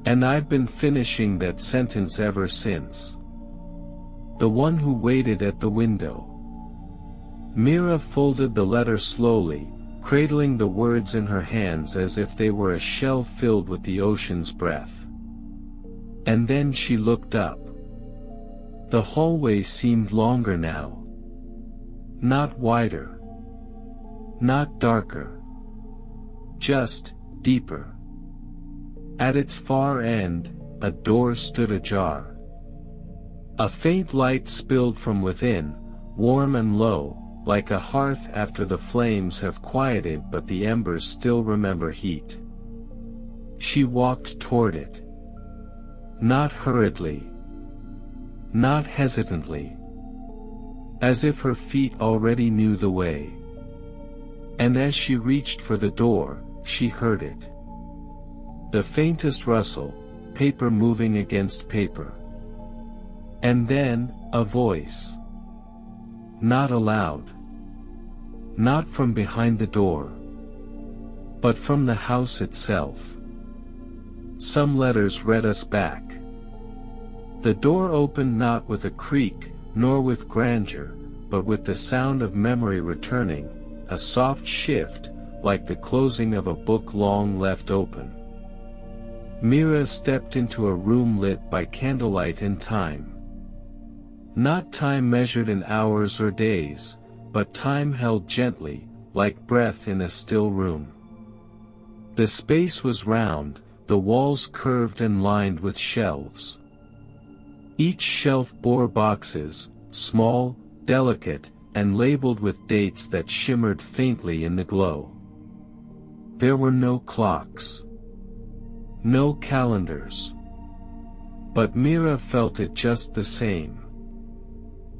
And I've been finishing that sentence ever since. The one who waited at the window. Mira folded the letter slowly, cradling the words in her hands as if they were a shell filled with the ocean's breath. And then she looked up. The hallway seemed longer now. Not wider. Not darker. Just, deeper. At its far end, a door stood ajar. A faint light spilled from within, warm and low, like a hearth after the flames have quieted but the embers still remember heat. She walked toward it. Not hurriedly. Not hesitantly. As if her feet already knew the way. And as she reached for the door, she heard it. The faintest rustle, paper moving against paper. And then, a voice. Not aloud. Not from behind the door. But from the house itself. Some letters read us back. The door opened not with a creak, nor with grandeur, but with the sound of memory returning, a soft shift, like the closing of a book long left open. Mira stepped into a room lit by candlelight and time. Not time measured in hours or days, but time held gently, like breath in a still room. The space was round, the walls curved and lined with shelves. Each shelf bore boxes, small, delicate, and labeled with dates that shimmered faintly in the glow. There were no clocks. No calendars. But Mira felt it just the same.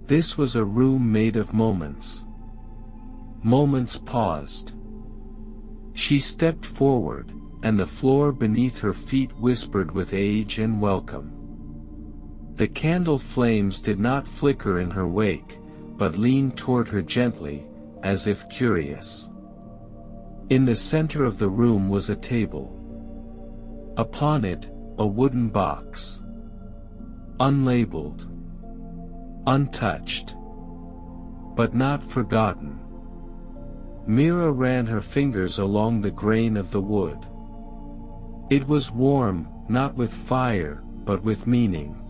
This was a room made of moments. Moments paused. She stepped forward, and the floor beneath her feet whispered with age and welcome. The candle flames did not flicker in her wake, but leaned toward her gently, as if curious. In the center of the room was a table. Upon it, a wooden box. Unlabeled. Untouched. But not forgotten. Mira ran her fingers along the grain of the wood. It was warm, not with fire, but with meaning.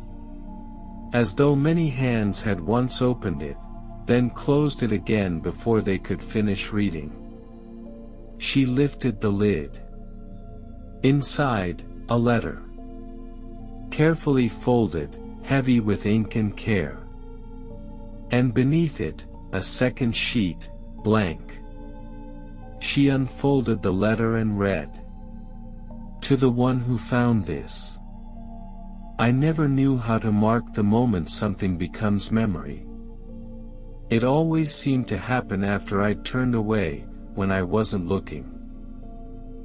As though many hands had once opened it, then closed it again before they could finish reading. She lifted the lid. Inside, a letter. Carefully folded, heavy with ink and care. And beneath it, a second sheet, blank. She unfolded the letter and read. To the one who found this. I never knew how to mark the moment something becomes memory. It always seemed to happen after I'd turned away, when I wasn't looking.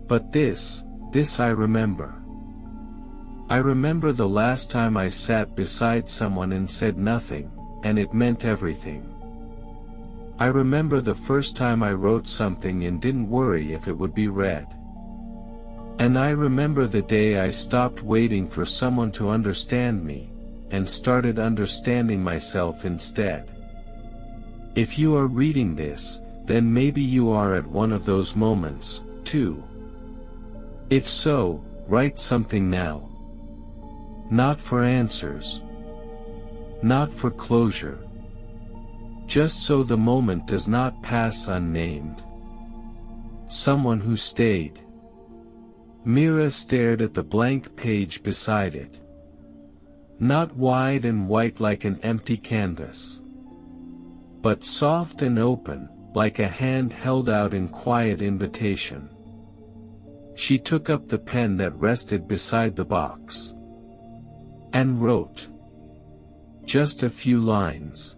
But this I remember. I remember the last time I sat beside someone and said nothing, and it meant everything. I remember the first time I wrote something and didn't worry if it would be read. And I remember the day I stopped waiting for someone to understand me, and started understanding myself instead. If you are reading this, then maybe you are at one of those moments, too. If so, write something now. Not for answers. Not for closure. Just so the moment does not pass unnamed. Someone who stayed. Mira stared at the blank page beside it. Not wide and white like an empty canvas. But soft and open, like a hand held out in quiet invitation. She took up the pen that rested beside the box. And wrote. Just a few lines.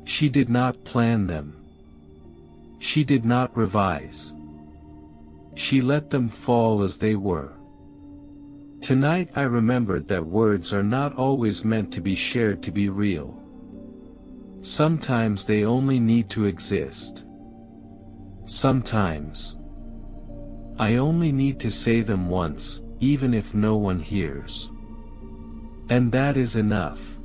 She did not plan them. She did not revise. She let them fall as they were. Tonight I remembered that words are not always meant to be shared to be real. Sometimes they only need to exist. Sometimes I only need to say them once, even if no one hears. And that is enough.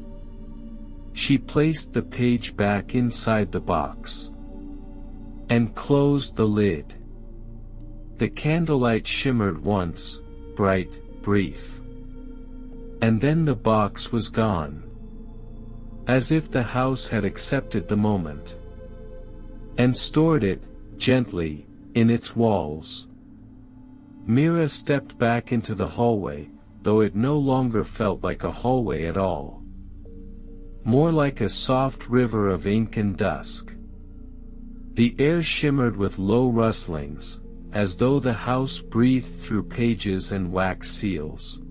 She placed the page back inside the box. And closed the lid. The candlelight shimmered once, bright, brief. And then the box was gone. As if the house had accepted the moment. And stored it, gently, in its walls. Mira stepped back into the hallway, though it no longer felt like a hallway at all. More like a soft river of ink and dusk. The air shimmered with low rustlings, as though the house breathed through pages and wax seals.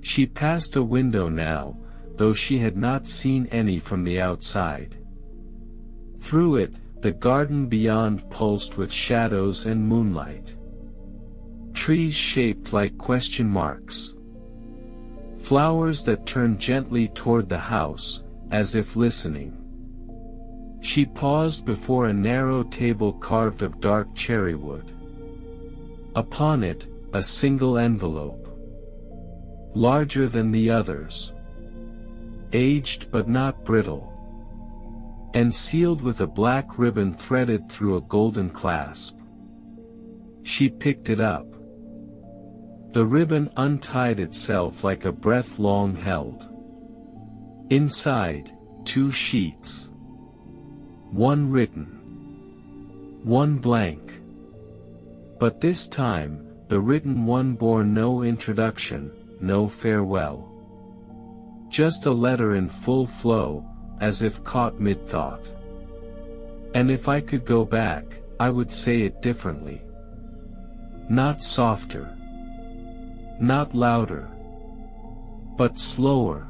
She passed a window now, though she had not seen any from the outside. Through it, the garden beyond pulsed with shadows and moonlight. Trees shaped like question marks. Flowers that turned gently toward the house, as if listening. She paused before a narrow table carved of dark cherry wood. Upon it, a single envelope. Larger than the others. Aged but not brittle. And sealed with a black ribbon threaded through a golden clasp. She picked it up. The ribbon untied itself like a breath long held. Inside, 2 sheets. One written. One blank. But this time, the written one bore no introduction, no farewell. Just a letter in full flow, as if caught mid-thought. And if I could go back, I would say it differently. Not softer. Not louder. But slower.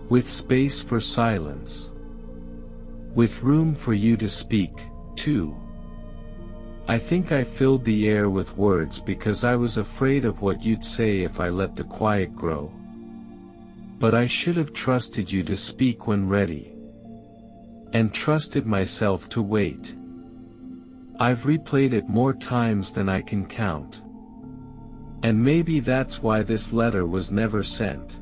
With space for silence. With room for you to speak, too. I think I filled the air with words because I was afraid of what you'd say if I let the quiet grow. But I should have trusted you to speak when ready. And trusted myself to wait. I've replayed it more times than I can count. And maybe that's why this letter was never sent.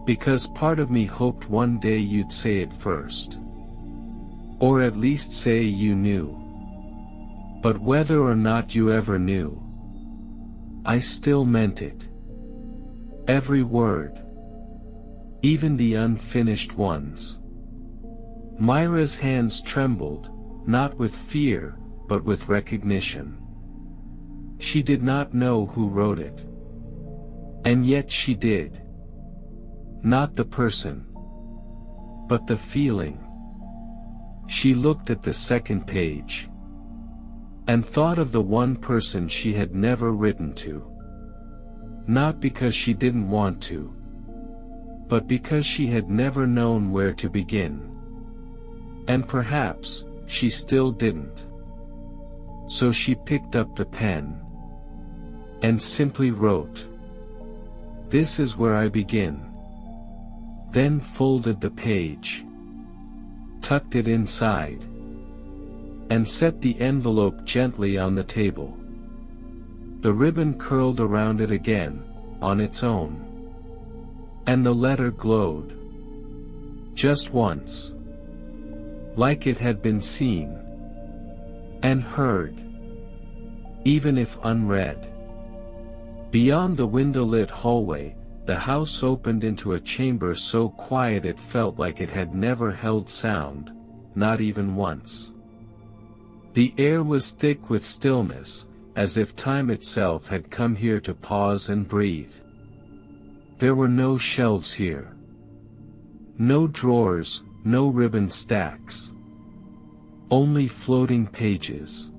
Because part of me hoped one day you'd say it first. Or at least say you knew. But whether or not you ever knew, I still meant it. Every word. Even the unfinished ones. Myra's hands trembled, not with fear, but with recognition. She did not know who wrote it. And yet she did. Not the person. But the feeling. She looked at the second page. And thought of the one person she had never written to. Not because she didn't want to. But because she had never known where to begin. And perhaps, she still didn't. So she picked up the pen. And simply wrote. This is where I begin. Then folded the page. Tucked it inside. And set the envelope gently on the table. The ribbon curled around it again, on its own. And the letter glowed. Just once. Like it had been seen. And heard. Even if unread. Beyond the window-lit hallway, the house opened into a chamber so quiet it felt like it had never held sound, not even once. The air was thick with stillness, as if time itself had come here to pause and breathe. There were no shelves here. No drawers, no ribbon stacks. Only floating pages.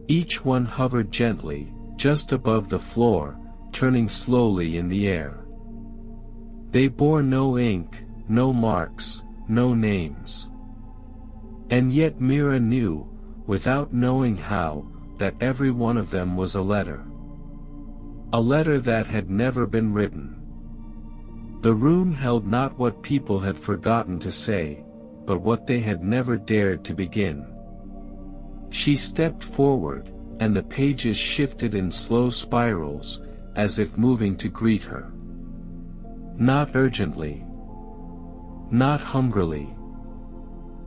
Each one hovered gently, just above the floor, turning slowly in the air. They bore no ink, no marks, no names. And yet Mira knew, without knowing how, that every one of them was a letter. A letter that had never been written. The room held not what people had forgotten to say, but what they had never dared to begin. She stepped forward, and the pages shifted in slow spirals, as if moving to greet her. Not urgently. Not hungrily.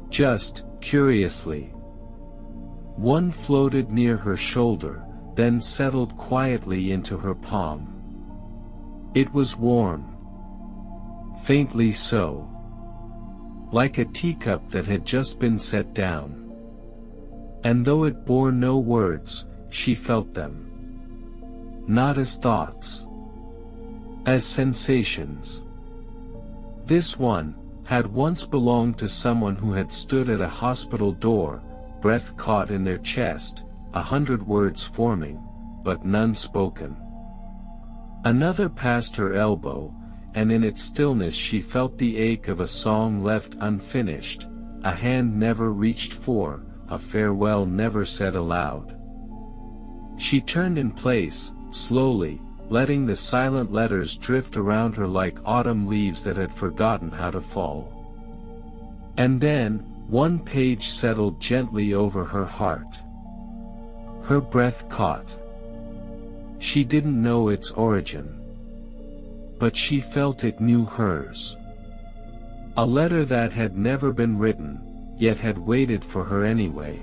Just, curiously. One floated near her shoulder, then settled quietly into her palm. It was warm. Faintly so. Like a teacup that had just been set down. And though it bore no words, she felt them. Not as thoughts. As sensations. This one had once belonged to someone who had stood at a hospital door, breath caught in their chest, 100 words forming, but none spoken. Another passed her elbow, and in its stillness she felt the ache of a song left unfinished, a hand never reached for, a farewell never said aloud. She turned in place, slowly, letting the silent letters drift around her like autumn leaves that had forgotten how to fall. And then, one page settled gently over her heart. Her breath caught. She didn't know its origin, but she felt it knew hers. A letter that had never been written, yet had waited for her anyway.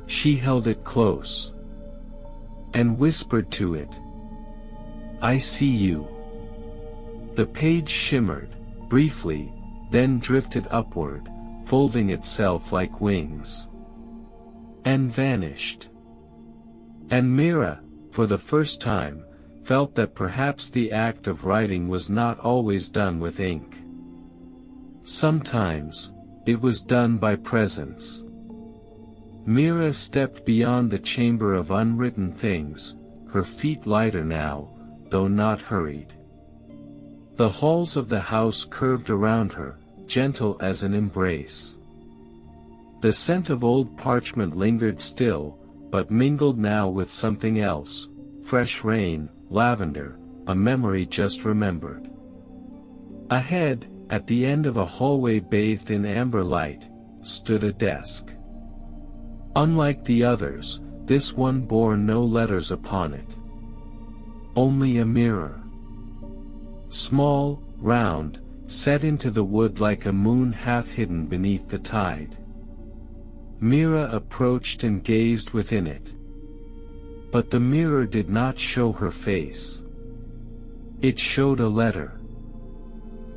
She held it close, and whispered to it, "I see you." The page shimmered, briefly, then drifted upward, folding itself like wings, and vanished. And Mira, for the first time, felt that perhaps the act of writing was not always done with ink. Sometimes, it was done by presence. Mira stepped beyond the chamber of unwritten things, her feet lighter now, though not hurried. The halls of the house curved around her, gentle as an embrace. The scent of old parchment lingered still, but mingled now with something else, fresh rain, lavender, a memory just remembered. Ahead, at the end of a hallway bathed in amber light, stood a desk. Unlike the others, this one bore no letters upon it. Only a mirror. Small, round, set into the wood like a moon half hidden beneath the tide. Mira approached and gazed within it. But the mirror did not show her face. It showed a letter.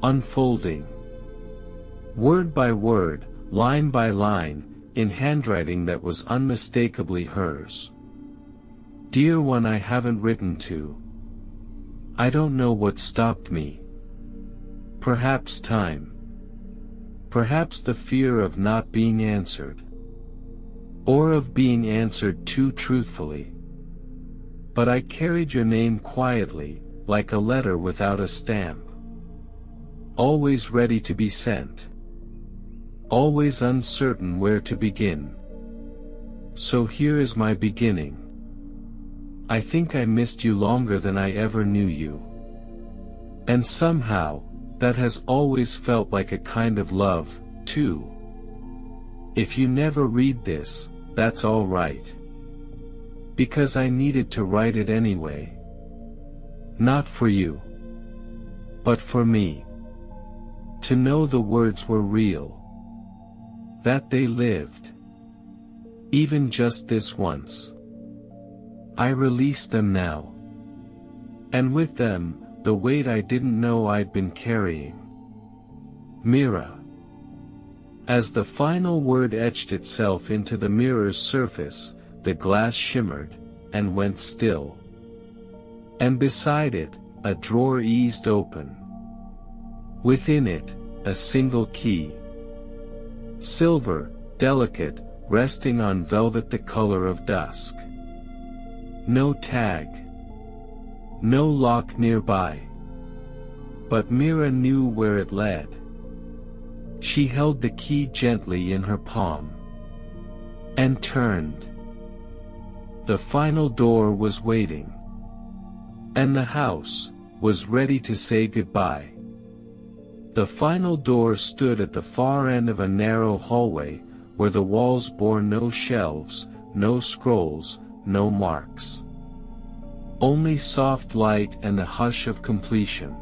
Unfolding. Word by word, line by line, in handwriting that was unmistakably hers. "Dear one I haven't written to. I don't know what stopped me. Perhaps time. Perhaps the fear of not being answered. Or of being answered too truthfully. But I carried your name quietly, like a letter without a stamp. Always ready to be sent. Always uncertain where to begin. So here is my beginning. I think I missed you longer than I ever knew you. And somehow, that has always felt like a kind of love, too. If you never read this, that's all right. Because I needed to write it anyway. Not for you, but for me. To know the words were real. That they lived. Even just this once. I release them now. And with them, the weight I didn't know I'd been carrying. Mira. As the final word etched itself into the mirror's surface, the glass shimmered, and went still. And beside it, a drawer eased open. Within it, a single key. Silver, delicate, resting on velvet the color of dusk. No tag. No lock nearby. But Mira knew where it led. She held the key gently in her palm. And turned. The final door was waiting. And the house was ready to say goodbye. The final door stood at the far end of a narrow hallway, where the walls bore no shelves, no scrolls, no marks. Only soft light and the hush of completion.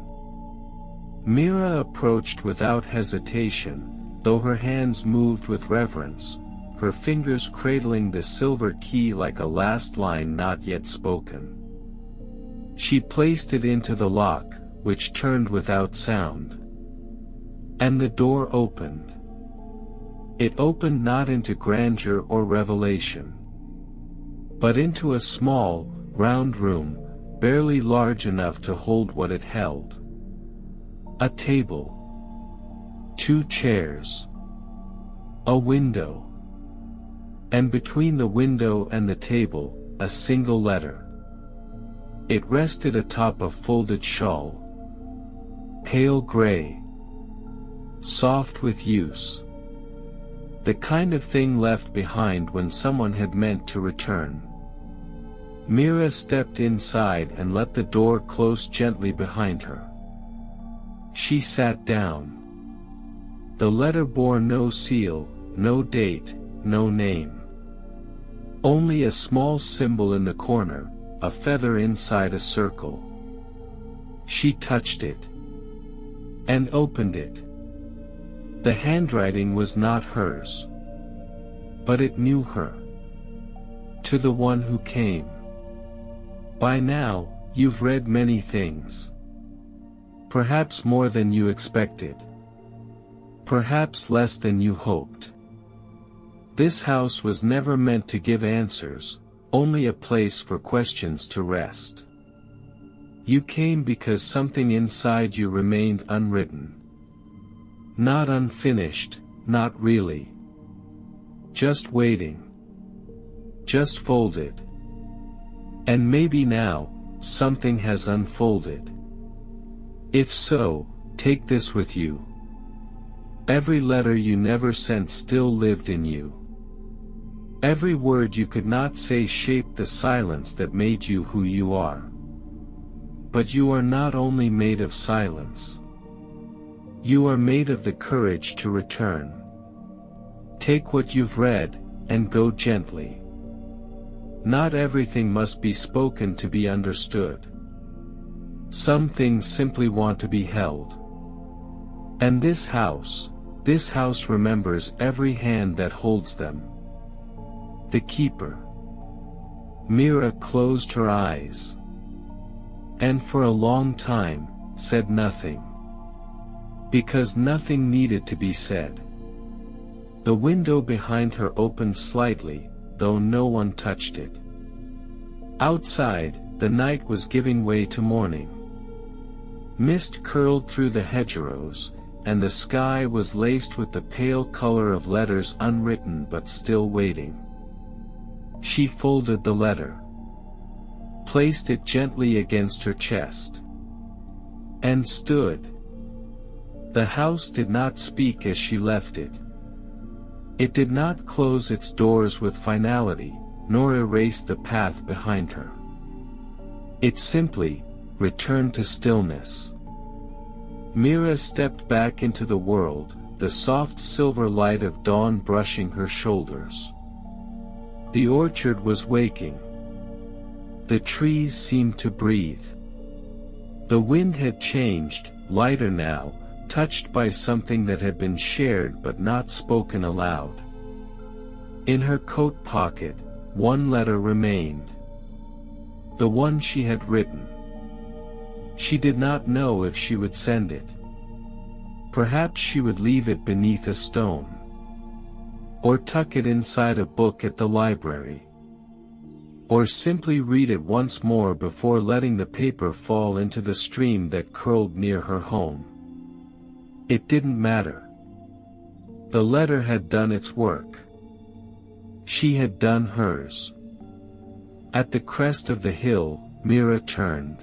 Mira approached without hesitation, though her hands moved with reverence, her fingers cradling the silver key like a last line not yet spoken. She placed it into the lock, which turned without sound. And the door opened. It opened not into grandeur or revelation, but into a small, round room, barely large enough to hold what it held. A table. 2 chairs. A window. And between the window and the table, a single letter. It rested atop a folded shawl. Pale gray. Soft with use. The kind of thing left behind when someone had meant to return. Mira stepped inside and let the door close gently behind her. She sat down. The letter bore no seal, no date, no name. Only a small symbol in the corner, a feather inside a circle. She touched it. And opened it. The handwriting was not hers. But it knew her. To the one who came. By now, you've read many things. Perhaps more than you expected. Perhaps less than you hoped. This house was never meant to give answers, only a place for questions to rest. You came because something inside you remained unwritten. Not unfinished, not really. Just waiting. Just folded. And maybe now, something has unfolded. If so, take this with you. Every letter you never sent still lived in you. Every word you could not say shaped the silence that made you who you are. But you are not only made of silence. You are made of the courage to return. Take what you've read, and go gently. Not everything must be spoken to be understood. Some things simply want to be held. And this house remembers every hand that holds them. The keeper. Mira closed her eyes. And for a long time, said nothing. Because nothing needed to be said. The window behind her opened slightly, though no one touched it. Outside, the night was giving way to morning. Mist curled through the hedgerows, and the sky was laced with the pale color of letters unwritten but still waiting. She folded the letter. Placed it gently against her chest. And stood. The house did not speak as she left it. It did not close its doors with finality, nor erase the path behind her. It simply returned to stillness. Mira stepped back into the world, the soft silver light of dawn brushing her shoulders. The orchard was waking. The trees seemed to breathe. The wind had changed, lighter now, touched by something that had been shared but not spoken aloud. In her coat pocket, one letter remained. The one she had written. She did not know if she would send it. Perhaps she would leave it beneath a stone. Or tuck it inside a book at the library. Or simply read it once more before letting the paper fall into the stream that curled near her home. It didn't matter. The letter had done its work. She had done hers. At the crest of the hill, Mira turned.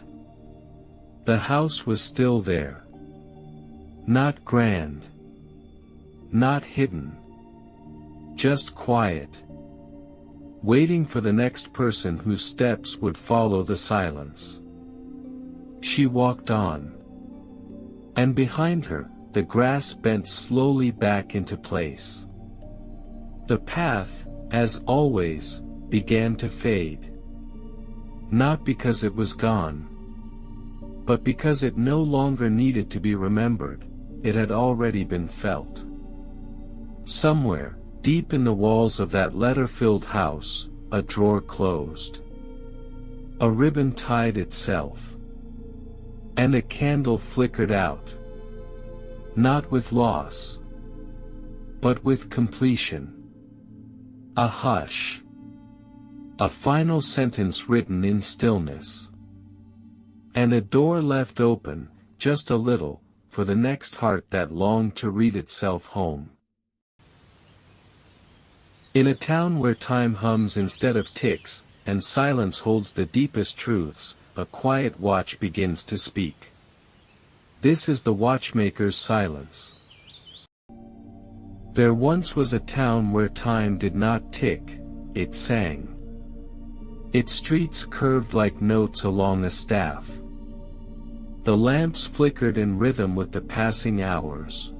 The house was still there. Not grand. Not hidden. Just quiet. Waiting for the next person whose steps would follow the silence. She walked on. And behind her, the grass bent slowly back into place. The path, as always, began to fade. Not because it was gone. But because it no longer needed to be remembered, it had already been felt. Somewhere, deep in the walls of that letter-filled house, a drawer closed. A ribbon tied itself. And a candle flickered out. Not with loss. But with completion. A hush. A final sentence written in stillness. And a door left open, just a little, for the next heart that longed to read itself home. In a town where time hums instead of ticks, and silence holds the deepest truths, a quiet watch begins to speak. This is the watchmaker's silence. There once was a town where time did not tick, it sang. Its streets curved like notes along a staff. The lamps flickered in rhythm with the passing hours.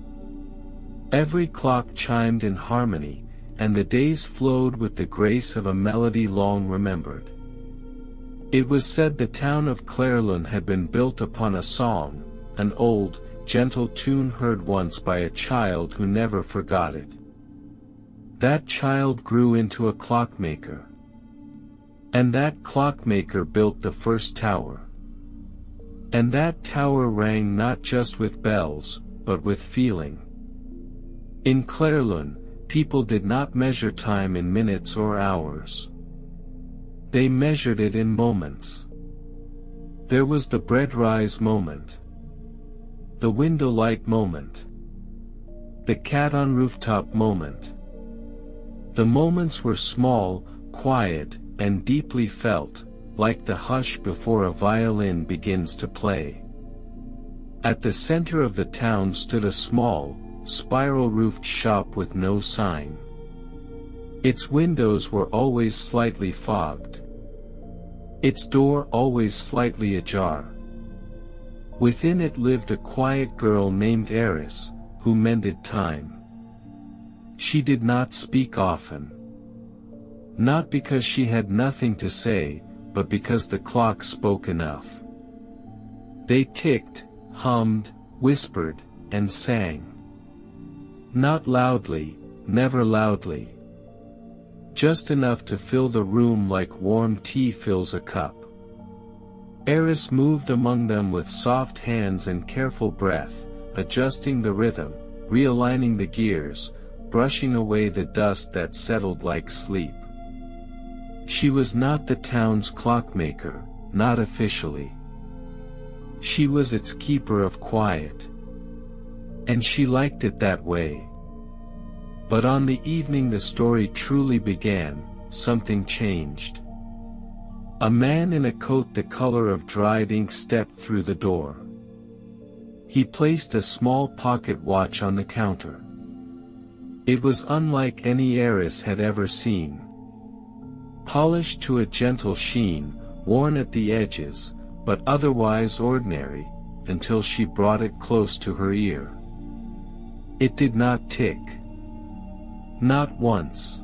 Every clock chimed in harmony, and the days flowed with the grace of a melody long remembered. It was said the town of Clairlun had been built upon a song, an old, gentle tune heard once by a child who never forgot it. That child grew into a clockmaker. And that clockmaker built the first tower. And that tower rang not just with bells, but with feeling. In Clairlun, people did not measure time in minutes or hours. They measured it in moments. There was the bread rise moment. The window light moment. The cat on rooftop moment. The moments were small, quiet, and deeply felt, like the hush before a violin begins to play. At the center of the town stood a small, spiral-roofed shop with no sign. Its windows were always slightly fogged. Its door always slightly ajar. Within it lived a quiet girl named Eris, who mended time. She did not speak often. Not because she had nothing to say, but because the clock spoke enough. They ticked, hummed, whispered, and sang. Not loudly, never loudly. Just enough to fill the room like warm tea fills a cup. Eris moved among them with soft hands and careful breath, adjusting the rhythm, realigning the gears, brushing away the dust that settled like sleep. She was not the town's clockmaker, not officially. She was its keeper of quiet. And she liked it that way. But on the evening the story truly began, something changed. A man in a coat the color of dried ink stepped through the door. He placed a small pocket watch on the counter. It was unlike any Eris had ever seen. Polished to a gentle sheen, worn at the edges, but otherwise ordinary, until she brought it close to her ear. It did not tick. Not once.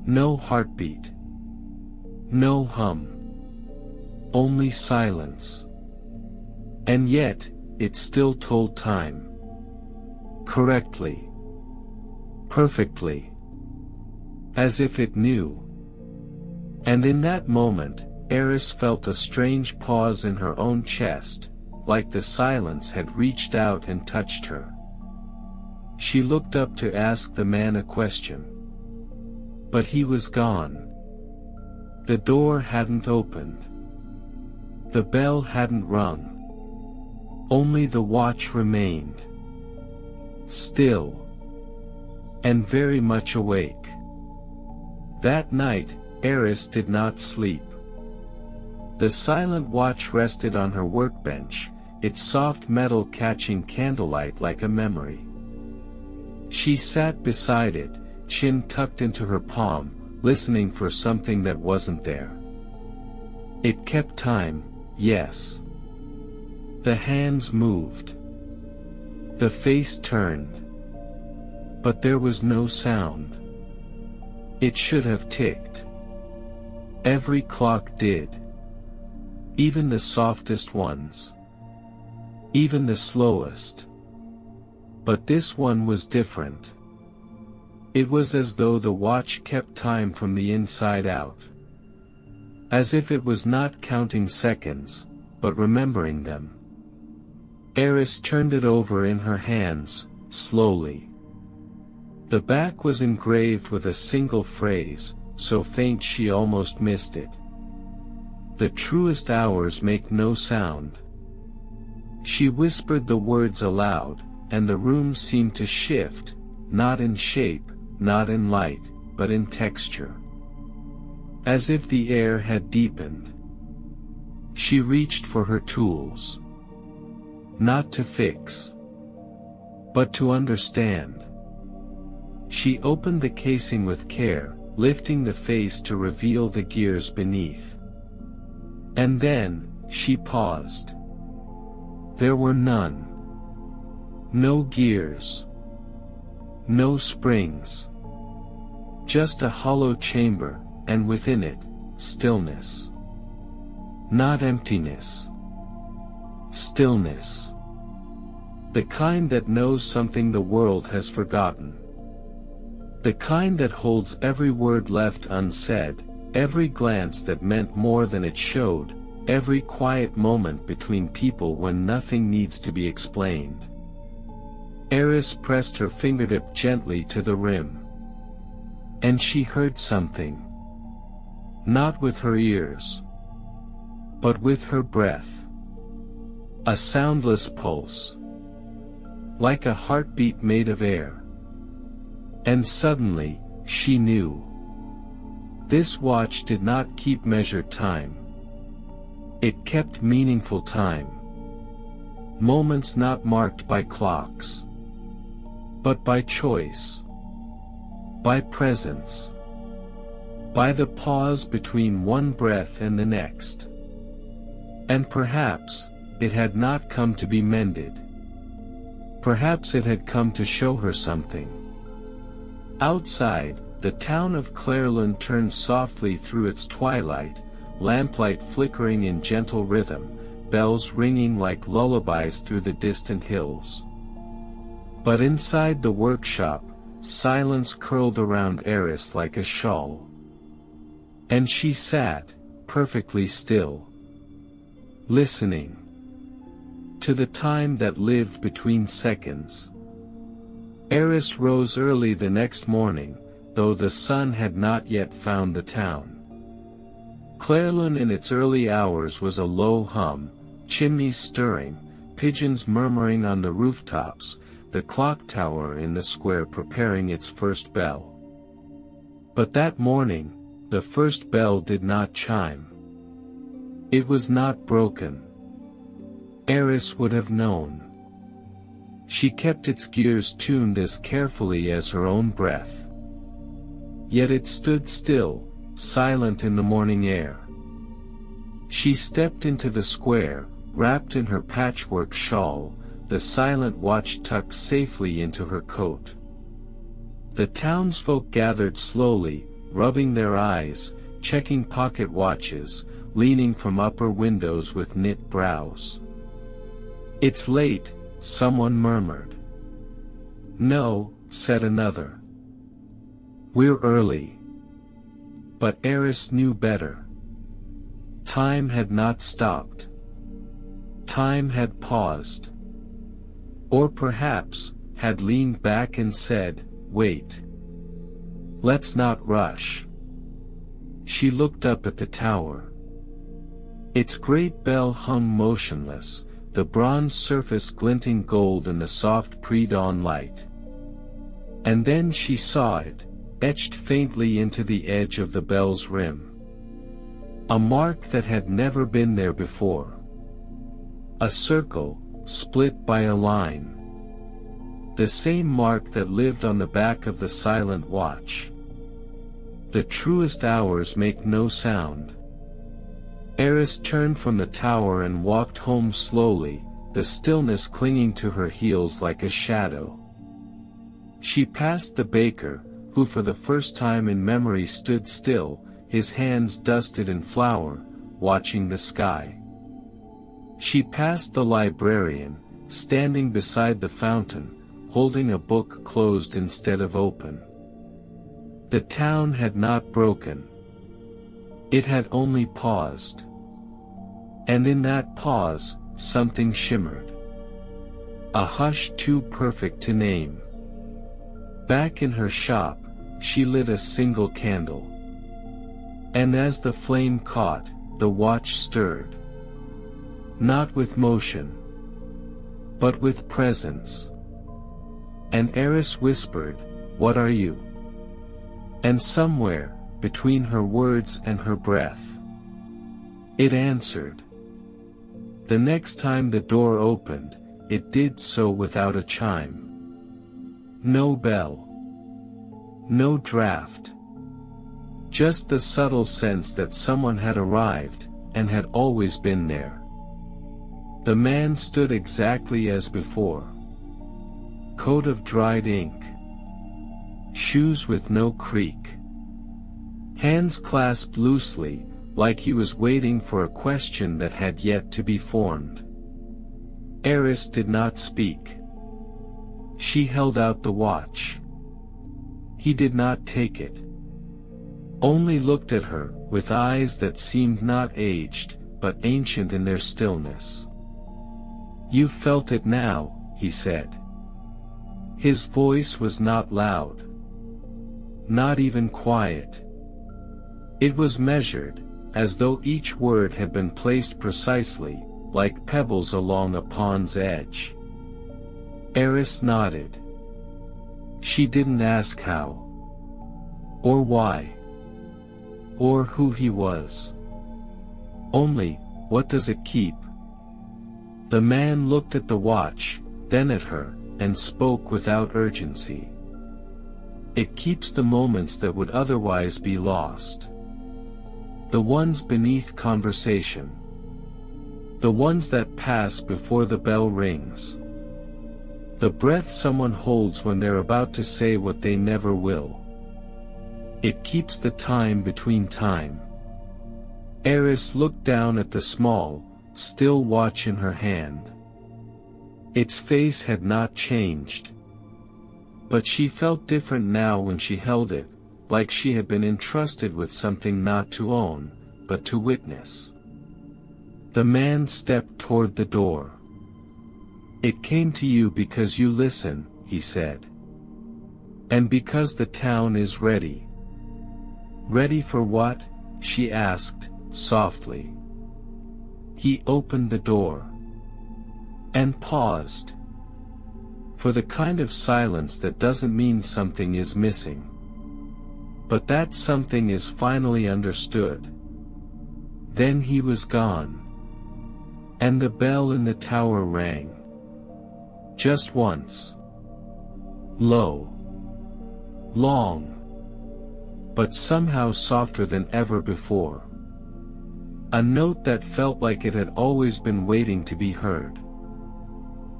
No heartbeat. No hum. Only silence. And yet, it still told time. Correctly. Perfectly. As if it knew. And in that moment, Eris felt a strange pause in her own chest, like the silence had reached out and touched her. She looked up to ask the man a question. But he was gone. The door hadn't opened. The bell hadn't rung. Only the watch remained. Still. And very much awake. That night, Eris did not sleep. The silent watch rested on her workbench, its soft metal catching candlelight like a memory. She sat beside it, chin tucked into her palm, listening for something that wasn't there. It kept time, yes. The hands moved. The face turned. But there was no sound. It should have ticked. Every clock did. Even the softest ones. Even the slowest. But this one was different. It was as though the watch kept time from the inside out. As if it was not counting seconds, but remembering them. Eris turned it over in her hands, slowly. The back was engraved with a single phrase, so faint she almost missed it. The truest hours make no sound. She whispered the words aloud, and the room seemed to shift, not in shape, not in light, but in texture. As if the air had deepened. She reached for her tools. Not to fix, but to understand. She opened the casing with care, lifting the face to reveal the gears beneath. And then, she paused. There were none. No gears. No springs. Just a hollow chamber, and within it, stillness. Not emptiness. Stillness. The kind that knows something the world has forgotten. The kind that holds every word left unsaid, every glance that meant more than it showed, every quiet moment between people when nothing needs to be explained. Eris pressed her fingertip gently to the rim. And she heard something. Not with her ears, but with her breath. A soundless pulse. Like a heartbeat made of air. And suddenly, she knew. This watch did not keep measured time. It kept meaningful time. Moments not marked by clocks. But by choice. By presence. By the pause between one breath and the next. And perhaps, it had not come to be mended. Perhaps it had come to show her something. Outside, the town of Clairlun turned softly through its twilight, lamplight flickering in gentle rhythm, bells ringing like lullabies through the distant hills. But inside the workshop, silence curled around Eris like a shawl. And she sat, perfectly still. Listening. To the time that lived between seconds. Eris rose early the next morning, though the sun had not yet found the town. Clairlun in its early hours was a low hum, chimneys stirring, pigeons murmuring on the rooftops, the clock tower in the square preparing its first bell. But that morning, the first bell did not chime. It was not broken. Eris would have known. She kept its gears tuned as carefully as her own breath. Yet it stood still, silent in the morning air. She stepped into the square, wrapped in her patchwork shawl, the silent watch tucked safely into her coat. The townsfolk gathered slowly, rubbing their eyes, checking pocket watches, leaning from upper windows with knit brows. "It's late," someone murmured. "No," said another. "We're early." But Eris knew better. Time had not stopped. Time had paused. Or perhaps, had leaned back and said, "Wait. Let's not rush." She looked up at the tower. Its great bell hung motionless, the bronze surface glinting gold in the soft pre-dawn light. And then she saw it, etched faintly into the edge of the bell's rim. A mark that had never been there before. A circle, split by a line. The same mark that lived on the back of the silent watch. The truest hours make no sound. Eris turned from the tower and walked home slowly, the stillness clinging to her heels like a shadow. She passed the baker, who for the first time in memory stood still, his hands dusted in flour, watching the sky. She passed the librarian, standing beside the fountain, holding a book closed instead of open. The town had not broken. It had only paused. And in that pause, something shimmered. A hush too perfect to name. Back in her shop, she lit a single candle. And as the flame caught, the watch stirred. Not with motion, but with presence. And Eris whispered, "What are you?" And somewhere, between her words and her breath, it answered. The next time the door opened, it did so without a chime. No bell. No draft. Just the subtle sense that someone had arrived, and had always been there. The man stood exactly as before. Coat of dried ink. Shoes with no creak. Hands clasped loosely, like he was waiting for a question that had yet to be formed. Eris did not speak. She held out the watch. He did not take it. Only looked at her, with eyes that seemed not aged, but ancient in their stillness. "You felt it now," he said. His voice was not loud. Not even quiet. It was measured, as though each word had been placed precisely, like pebbles along a pond's edge. Eris nodded. She didn't ask how. Or why. Or who he was. Only, what does it keep? The man looked at the watch, then at her, and spoke without urgency. It keeps the moments that would otherwise be lost. The ones beneath conversation. The ones that pass before the bell rings. The breath someone holds when they're about to say what they never will. It keeps the time between time. Eris looked down at the small, still watch in her hand. Its face had not changed. But she felt different now when she held it, like she had been entrusted with something not to own, but to witness. The man stepped toward the door. "It came to you because you listen," he said. "And because the town is ready." "Ready for what?" she asked, softly. He opened the door. And paused. For the kind of silence that doesn't mean something is missing. But that something is finally understood. Then he was gone. And the bell in the tower rang. Just once. Low. Long. But somehow softer than ever before. A note that felt like it had always been waiting to be heard.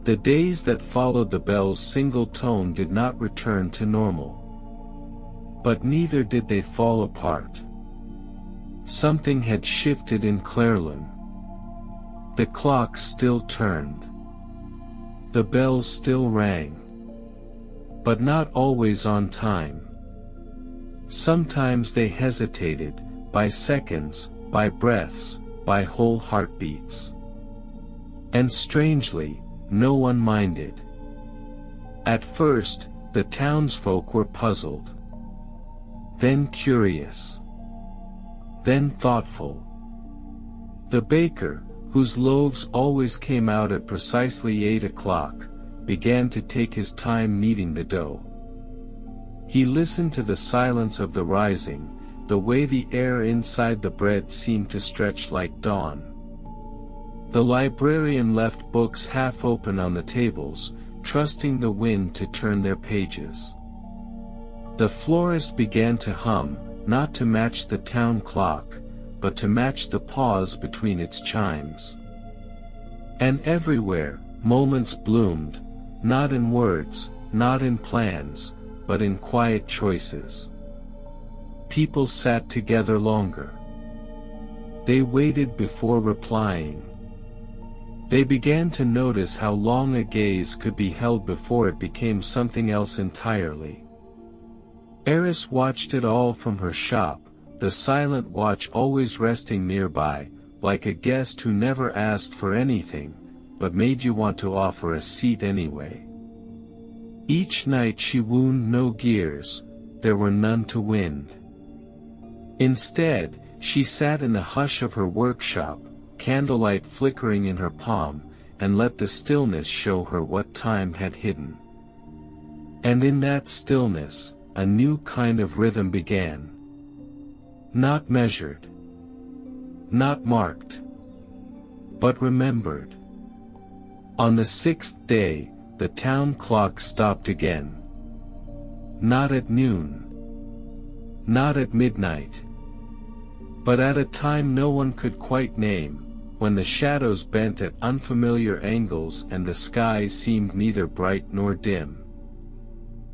The days that followed the bell's single tone did not return to normal. But neither did they fall apart. Something had shifted in Clairlin. The clock still turned. The bells still rang. But not always on time. Sometimes they hesitated, by seconds, by breaths, by whole heartbeats. And strangely, no one minded. At first, the townsfolk were puzzled. Then curious. Then thoughtful. The baker, whose loaves always came out at precisely 8 o'clock, began to take his time kneading the dough. He listened to the silence of the rising, the way the air inside the bread seemed to stretch like dawn. The librarian left books half open on the tables, trusting the wind to turn their pages. The florist began to hum, not to match the town clock, but to match the pause between its chimes. And everywhere, moments bloomed, not in words, not in plans, but in quiet choices. People sat together longer. They waited before replying. They began to notice how long a gaze could be held before it became something else entirely. Eris watched it all from her shop, the silent watch always resting nearby, like a guest who never asked for anything, but made you want to offer a seat anyway. Each night she wound no gears, there were none to wind. Instead, she sat in the hush of her workshop, candlelight flickering in her palm, and let the stillness show her what time had hidden. And in that stillness, a new kind of rhythm began. Not measured. Not marked. But remembered. On the 6th day, the town clock stopped again. Not at noon. Not at midnight. But at a time no one could quite name, when the shadows bent at unfamiliar angles and the sky seemed neither bright nor dim.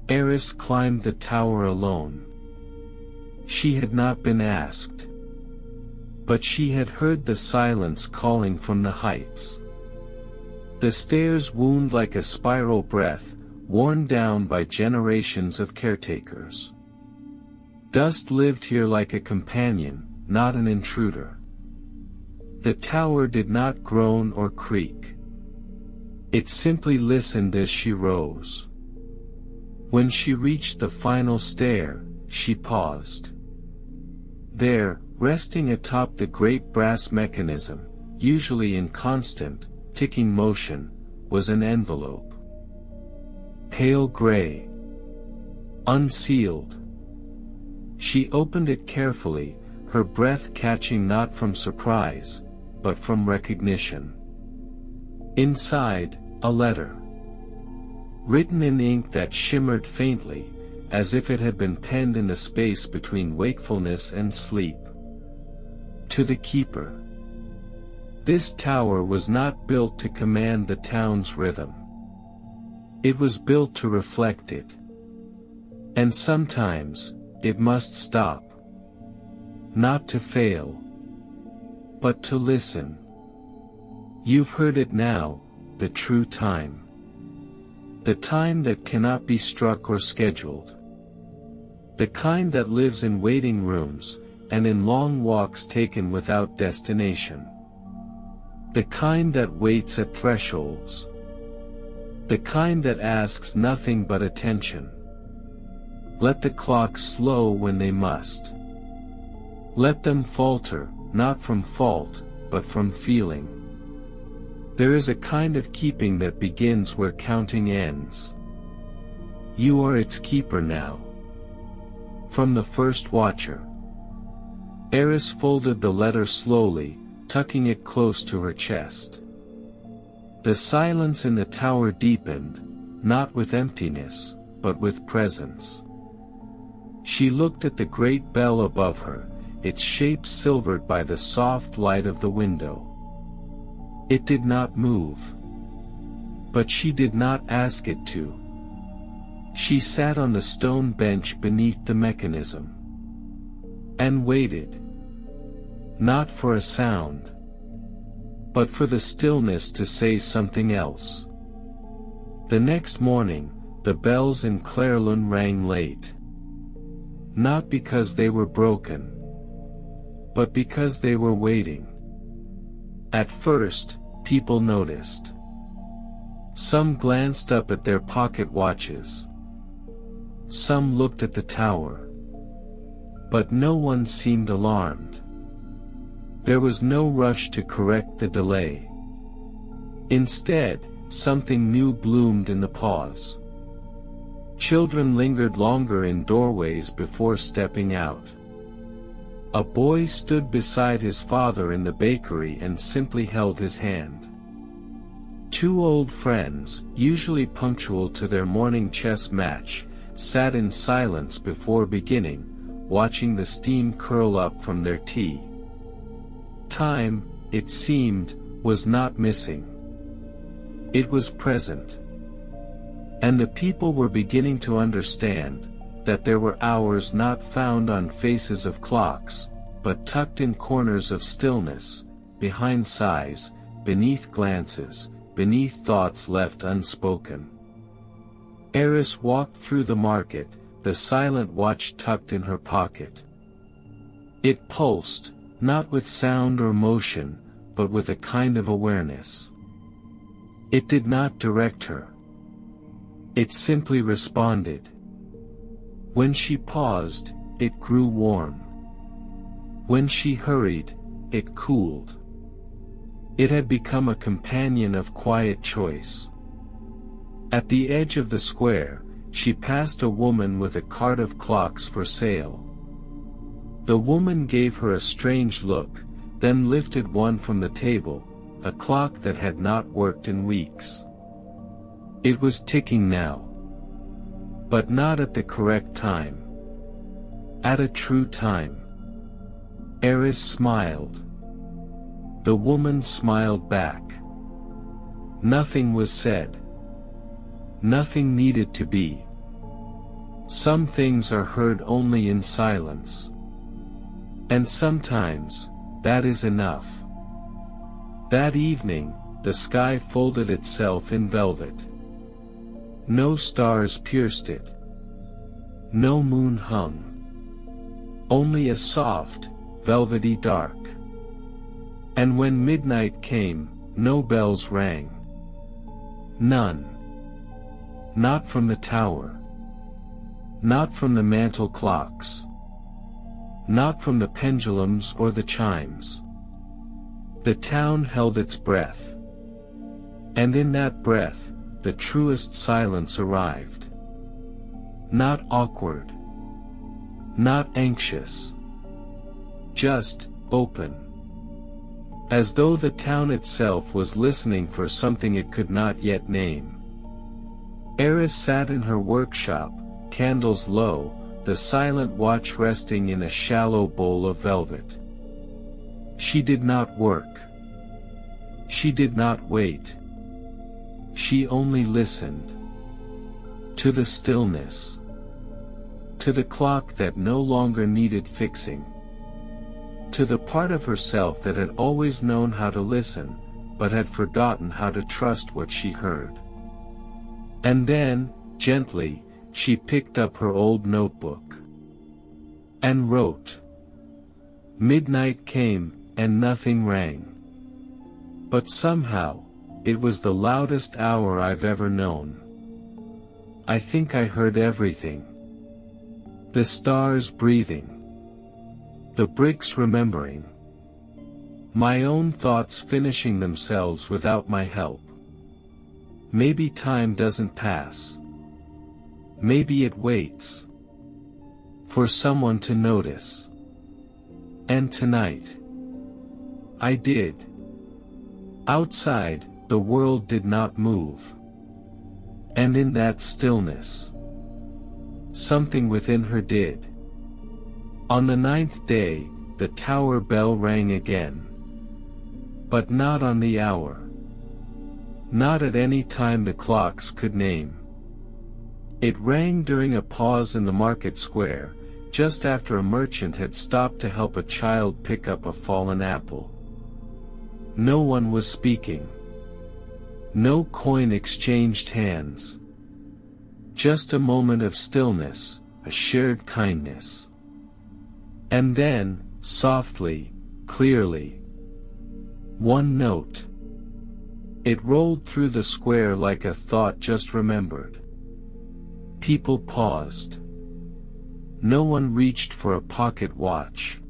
Eris climbed the tower alone. She had not been asked. But she had heard the silence calling from the heights. The stairs wound like a spiral breath, worn down by generations of caretakers. Dust lived here like a companion, not an intruder. The tower did not groan or creak. It simply listened as she rose. When she reached the final stair, she paused. There, resting atop the great brass mechanism, usually in constant, ticking motion, was an envelope. Pale gray. Unsealed. She opened it carefully, her breath catching not from surprise, but from recognition. Inside, a letter. Written in ink that shimmered faintly, as if it had been penned in the space between wakefulness and sleep. To the keeper. This tower was not built to command the town's rhythm. It was built to reflect it. And sometimes, it must stop. Not to fail. But to listen. You've heard it now, the true time. The time that cannot be struck or scheduled. The kind that lives in waiting rooms, and in long walks taken without destination. The kind that waits at thresholds. The kind that asks nothing but attention. Let the clocks slow when they must. Let them falter, not from fault, but from feeling. There is a kind of keeping that begins where counting ends. You are its keeper now. From the first watcher. Eris folded the letter slowly, tucking it close to her chest. The silence in the tower deepened, not with emptiness, but with presence. She looked at the great bell above her, its shape silvered by the soft light of the window. It did not move. But she did not ask it to. She sat on the stone bench beneath the mechanism. And waited. Not for a sound. But for the stillness to say something else. The next morning, the bells in Clairlun rang late. Not because they were broken. But because they were waiting. At first, people noticed. Some glanced up at their pocket watches. Some looked at the tower. But no one seemed alarmed. There was no rush to correct the delay. Instead, something new bloomed in the pause. Children lingered longer in doorways before stepping out. A boy stood beside his father in the bakery and simply held his hand. Two old friends, usually punctual to their morning chess match, sat in silence before beginning, watching the steam curl up from their tea. Time, it seemed, was not missing. It was present. And the people were beginning to understand that there were hours not found on faces of clocks, but tucked in corners of stillness, behind sighs, beneath glances, beneath thoughts left unspoken. Eris walked through the market, the silent watch tucked in her pocket. It pulsed, not with sound or motion, but with a kind of awareness. It did not direct her. It simply responded. When she paused, it grew warm. When she hurried, it cooled. It had become a companion of quiet choice. At the edge of the square, she passed a woman with a cart of clocks for sale. The woman gave her a strange look, then lifted one from the table, a clock that had not worked in weeks. It was ticking now. But not at the correct time. At a true time. Eris smiled. The woman smiled back. Nothing was said. Nothing needed to be. Some things are heard only in silence. And sometimes, that is enough. That evening, the sky folded itself in velvet. No stars pierced it. No moon hung. Only a soft, velvety dark. And when midnight came, no bells rang. None. Not from the tower. Not from the mantel clocks. Not from the pendulums or the chimes. The town held its breath. And in that breath, the truest silence arrived. Not awkward. Not anxious. Just open. As though the town itself was listening for something it could not yet name. Eris sat in her workshop, candles low, the silent watch resting in a shallow bowl of velvet. She did not work. She did not wait. She only listened. To the stillness. To the clock that no longer needed fixing. To the part of herself that had always known how to listen, but had forgotten how to trust what she heard. And then, gently, she picked up her old notebook. And wrote. Midnight came, and nothing rang. But somehow, it was the loudest hour I've ever known. I think I heard everything. The stars breathing. The bricks remembering. My own thoughts finishing themselves without my help. Maybe time doesn't pass. Maybe it waits. For someone to notice. And tonight. I did. Outside, the world did not move. And in that stillness, something within her did. On the 9th day, the tower bell rang again. But not on the hour. Not at any time the clocks could name. It rang during a pause in the market square, just after a merchant had stopped to help a child pick up a fallen apple. No one was speaking. No coin exchanged hands. Just a moment of stillness, a shared kindness. And then, softly, clearly. One note. It rolled through the square like a thought just remembered. People paused. No one reached for a pocket watch.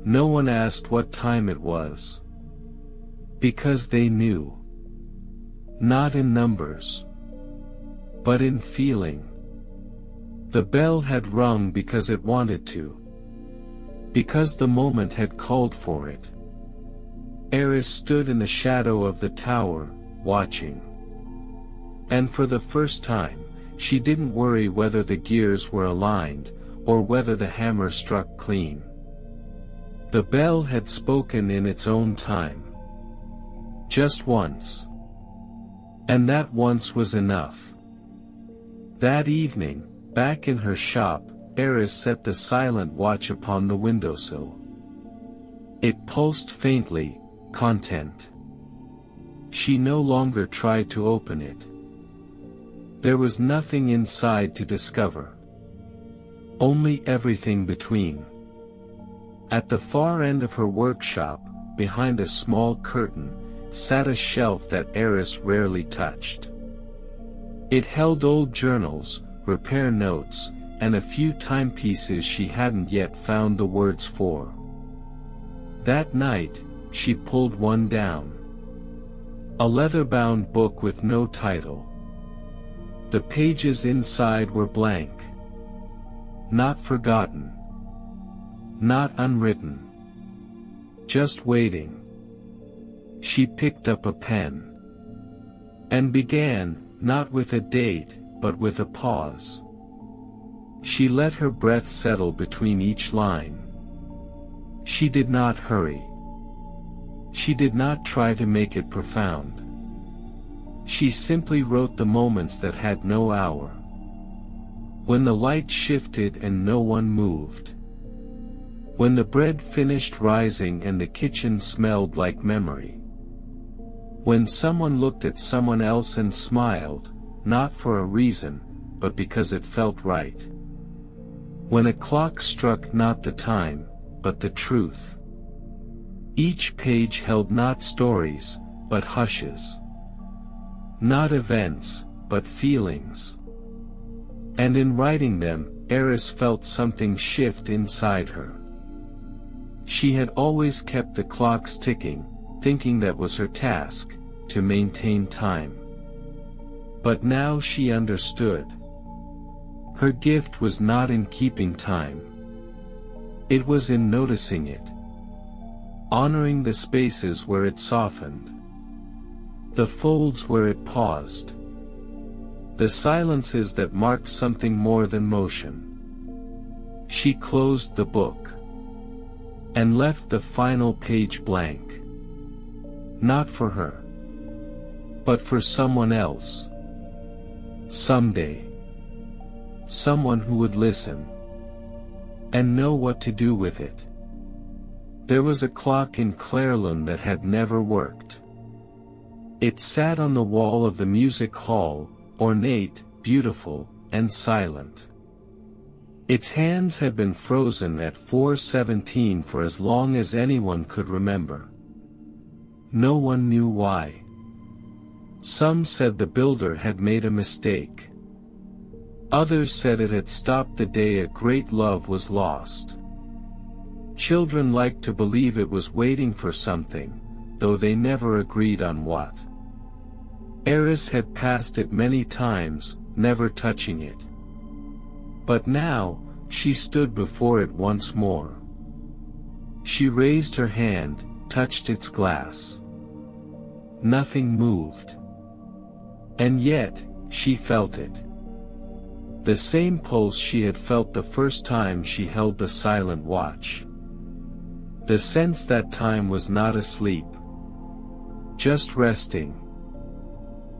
No one asked what time it was. Because they knew. Not in numbers. But in feeling. The bell had rung because it wanted to. Because the moment had called for it. Eris stood in the shadow of the tower, watching. And for the first time, she didn't worry whether the gears were aligned, or whether the hammer struck clean. The bell had spoken in its own time. Just once. And that once was enough. That evening, back in her shop, Eris set the silent watch upon the windowsill. It pulsed faintly, content. She no longer tried to open it. There was nothing inside to discover. Only everything between. At the far end of her workshop, behind a small curtain, sat a shelf that Eris rarely touched. It held old journals, repair notes, and a few timepieces she hadn't yet found the words for. That night, she pulled one down. A leather-bound book with no title. The pages inside were blank. Not forgotten. Not unwritten. Just waiting. She picked up a pen. And began, not with a date, but with a pause. She let her breath settle between each line. She did not hurry. She did not try to make it profound. She simply wrote the moments that had no hour. When the light shifted and no one moved. When the bread finished rising and the kitchen smelled like memory. When someone looked at someone else and smiled, not for a reason, but because it felt right. When a clock struck not the time, but the truth. Each page held not stories, but hushes. Not events, but feelings. And in writing them, Eris felt something shift inside her. She had always kept the clocks ticking, thinking that was her task, to maintain time. But now she understood. Her gift was not in keeping time. It was in noticing it. Honoring the spaces where it softened. The folds where it paused. The silences that marked something more than motion. She closed the book. And left the final page blank. Not for her. But for someone else. Someday. Someone who would listen. And know what to do with it. There was a clock in Clairlune that had never worked. It sat on the wall of the music hall, ornate, beautiful, and silent. Its hands had been frozen at 4:17 for as long as anyone could remember. No one knew why. Some said the builder had made a mistake. Others said it had stopped the day a great love was lost. Children liked to believe it was waiting for something, though they never agreed on what. Eris had passed it many times, never touching it. But now, she stood before it once more. She raised her hand, touched its glass. Nothing moved. And yet, she felt it. The same pulse she had felt the first time she held the silent watch. The sense that time was not asleep. Just resting.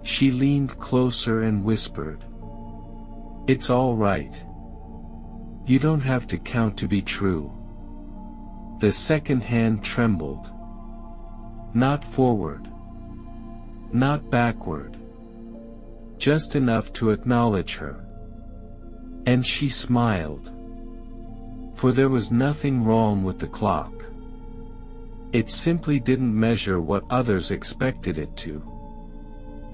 She leaned closer and whispered. "It's all right. You don't have to count to be true." The second hand trembled. Not forward. Not backward. Just enough to acknowledge her. And she smiled. For there was nothing wrong with the clock. It simply didn't measure what others expected it to.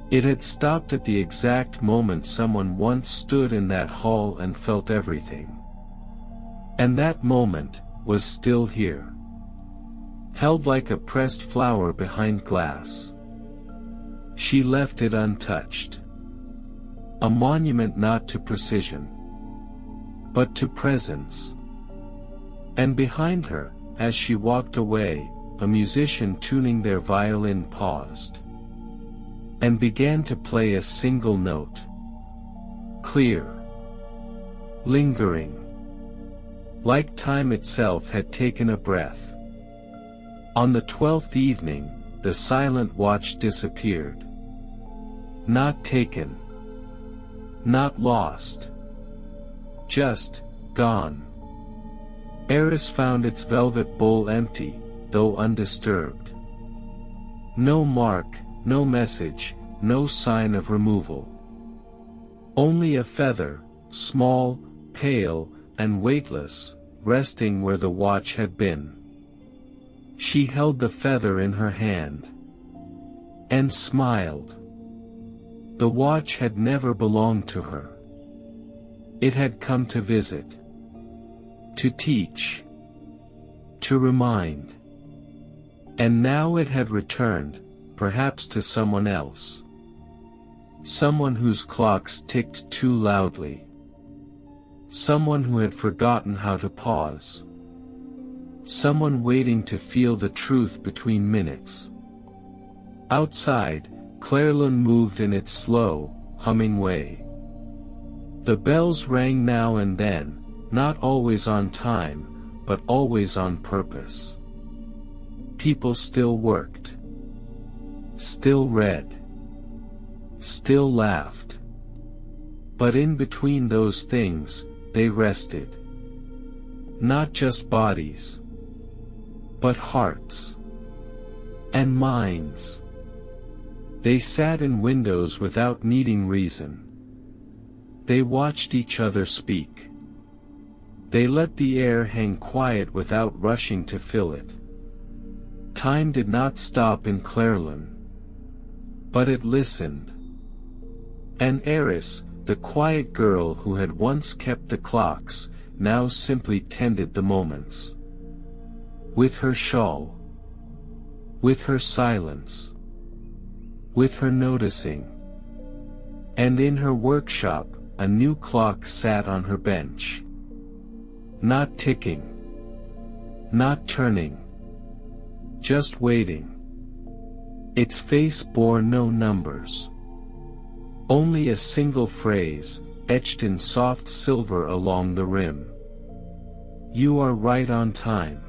It had stopped at the exact moment someone once stood in that hall and felt everything. And that moment was still here. Held like a pressed flower behind glass. She left it untouched. A monument not to precision, but to presence. And behind her, as she walked away, a musician tuning their violin paused. And began to play a single note. Clear. Lingering. Like time itself had taken a breath. On the 12th evening, the silent watch disappeared. Not taken. Not lost. Just, gone. Eris found its velvet bowl empty, though undisturbed. No mark, no message, no sign of removal. Only a feather, small, pale, and weightless, resting where the watch had been. She held the feather in her hand. And smiled. The watch had never belonged to her. It had come to visit. To teach. To remind. And now it had returned, perhaps to someone else. Someone whose clocks ticked too loudly. Someone who had forgotten how to pause. Someone waiting to feel the truth between minutes. Outside, Clairlune moved in its slow, humming way. The bells rang now and then, not always on time, but always on purpose. People still worked. Still read. Still laughed. But in between those things, they rested. Not just bodies, but hearts and minds. They sat in windows without needing reason. They watched each other speak. They let the air hang quiet without rushing to fill it. Time did not stop in Clairlin, but it listened. And Eris, the quiet girl who had once kept the clocks, now simply tended the moments. With her shawl. With her silence. With her noticing. And in her workshop, a new clock sat on her bench. Not ticking. Not turning. Just waiting. Its face bore no numbers. Only a single phrase, etched in soft silver along the rim. You are right on time.